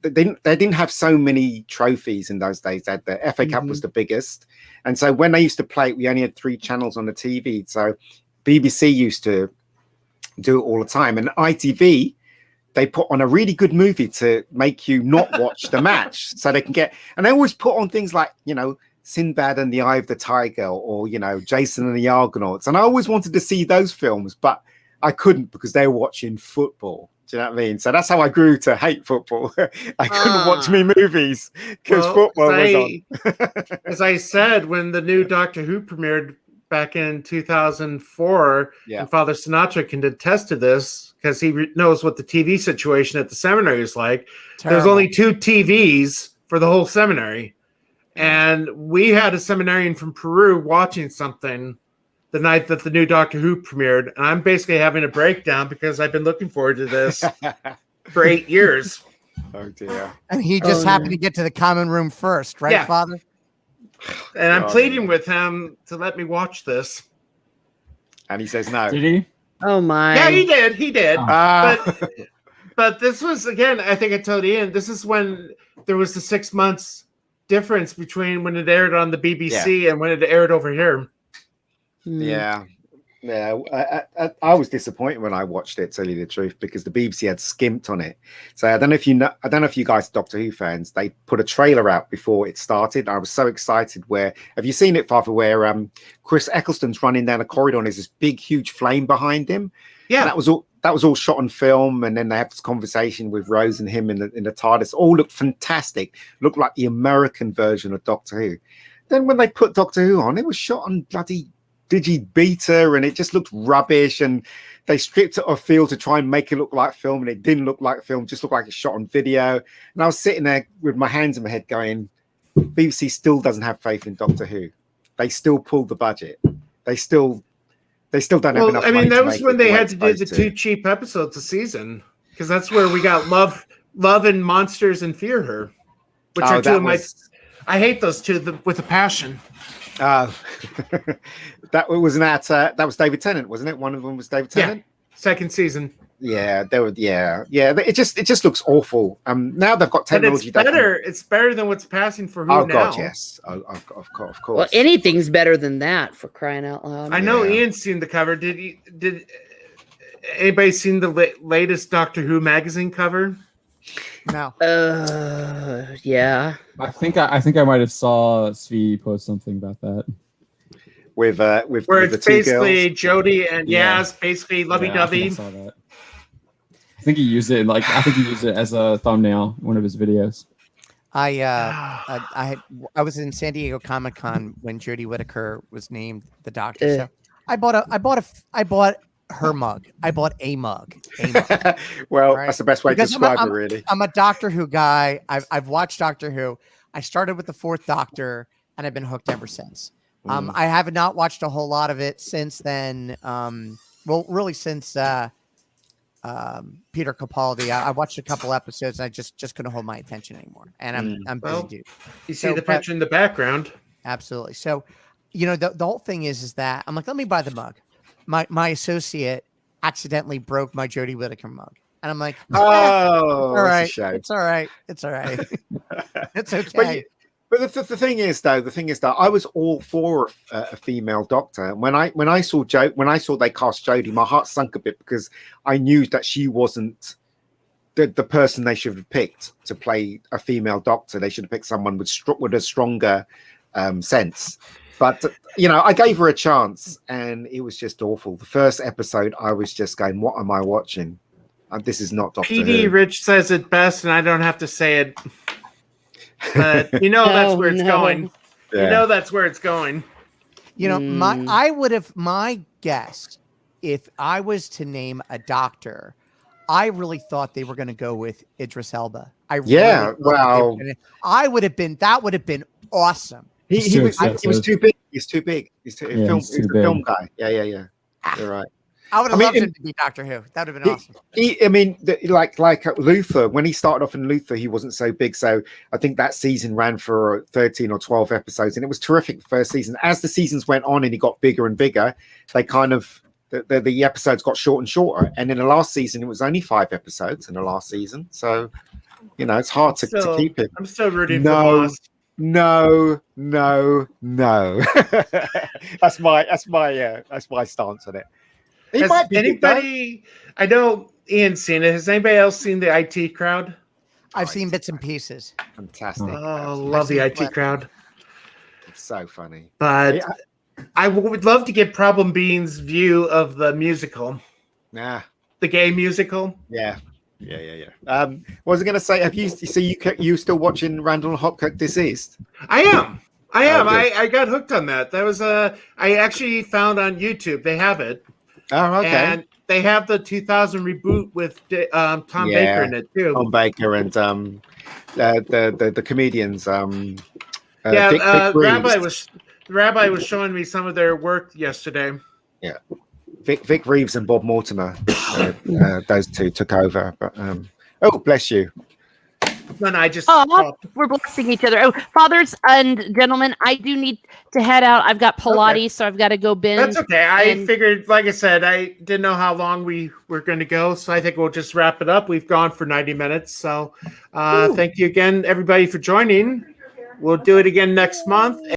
they didn't have so many trophies in those days. That the FA Cup was the biggest, and so when they used to play it, we only had 3 channels on the TV. So BBC used to do it all the time, and ITV they put on a really good movie to make you not watch the match, so they can get. And they always put on things like Sinbad and the Eye of the Tiger, or Jason and the Argonauts, and I always wanted to see those films, but I couldn't because they were watching football. Do you know what I mean? So that's how I grew to hate football. I couldn't watch me movies because football was on. As I said, when the new Doctor Who premiered back in 2004, and Father Sinatra can attest to this because he knows what the TV situation at the seminary is like. There's only 2 TVs for the whole seminary. And we had a seminarian from Peru watching something the night that the new Doctor Who premiered, and I'm basically having a breakdown because I've been looking forward to this for 8 years. Oh dear! And he just happened to get to the common room first, right, Yeah. Father? And I'm pleading with him to let me watch this. And he says no. Did he? Oh my! Yeah, he did. He did. Oh. But this was, again, I think I told Ian, this is when there was the 6 months difference between when it aired on the BBC and when it aired over here. Yeah. I was disappointed when I watched it, to tell you the truth, because the BBC had skimped on it. So I don't know if you guys are Doctor Who fans. They put a trailer out before it started. I was so excited. Have you seen it, Father? Where Chris Eccleston's running down a corridor and there's this big, huge flame behind him. Yeah, and that was all shot on film. And then they have this conversation with Rose and him in the TARDIS. All looked fantastic. Looked like the American version of Doctor Who. Then when they put Doctor Who on, it was shot on bloody Digibeta, and it just looked rubbish, and they stripped it off field to try and make it look like film, and it didn't look like film, just looked like it's shot on video. And I was sitting there with my hands in my head going, BBC still doesn't have faith in Doctor Who. They still pulled the budget. They still don't have enough. I mean, that was when they had to do the to. 2 cheap episodes a season, because that's where we got love and Monsters and Fear Her, which are 2 of my. I hate those 2 with a passion. That was David Tennant, wasn't it? One of them was David Tennant. Yeah, 2nd season. Yeah, they were. Yeah. It just looks awful. Now they've got technology. But it's better. It's better than what's passing for Who now. Oh God, yes. Of course. Well, anything's better than that, for crying out loud. I know Ian's seen the cover. Did anybody seen the latest Doctor Who magazine cover? No. Yeah. I think I might have saw Svi post something about that. With where the it's 2 basically girls. Jodie and Yaz, basically lovey-dovey. I saw that. I think he used it as a thumbnail in one of his videos. I was in San Diego Comic-Con when Jodie Whittaker was named the Doctor. So I bought her mug. I bought a mug. Well, right? that's the best way Because to describe it, really. I'm a Doctor Who guy. I've watched Doctor Who. I started with the fourth Doctor, and I've been hooked ever since. I have not watched a whole lot of it since then. Well, really since Peter Capaldi. I watched a couple episodes, and I just couldn't hold my attention anymore. And I'm busy, dude. You see the picture in the background. Absolutely. So, the whole thing is that I'm like, let me buy the mug. My associate accidentally broke my Jodie Whittaker mug. And I'm like, oh, all right. it's a shame. It's all right. It's okay. But the thing is, though, I was all for a female Doctor. When I saw they cast Jodie, my heart sunk a bit because I knew that she wasn't the person they should have picked to play a female Doctor. They should have picked someone with a stronger sense. But I gave her a chance, and it was just awful. The first episode, I was just going, "What am I watching? This is not Doctor PD Who." Rich says it best, and I don't have to say it. But that's where it's going. Yeah. That's where it's going. My guess, if I was to name a Doctor, I really thought they were going to go with Idris Elba. That would have been awesome. He was too big. He's too big. He's a film guy. Yeah. You're right. I would have loved him to be Doctor Who. That would have been awesome. Like Luther, when he started off in Luther, he wasn't so big. So I think that season ran for 13 or 12 episodes, and it was terrific the first season. As the seasons went on and he got bigger and bigger, they kind of the episodes got shorter and shorter. And in the last season, it was only 5 episodes in the last season. So it's hard to keep it. I'm still rooting for Lost. No. That's my stance on it. Has anybody? I know Ian's seen it. Has anybody else seen the IT Crowd? I've seen bits and pieces. Fantastic. Oh, love the IT Crowd. It's so funny. But I would love to get Problem Bean's view of the musical. The gay musical. Yeah. What was I going to say? Have you still watching Randall and Hopkirk Deceased? I am. Oh, I got hooked on that. That was I actually found on YouTube. They have it. Oh, okay. And they have the 2000 reboot with Tom Baker in it too. Tom Baker and the comedians. Vic Rabbi was showing me some of their work yesterday. Yeah. Vic Reeves and Bob Mortimer, those two took over. But oh, bless you. Then I just we're blessing each other. Oh, fathers and gentlemen, I do need to head out. I've got Pilates, so I've got to go binge. That's okay. I figured, like I said, I didn't know how long we were going to go, so I think we'll just wrap it up. We've gone for 90 minutes, so thank you again, everybody, for joining. We'll do it again next month.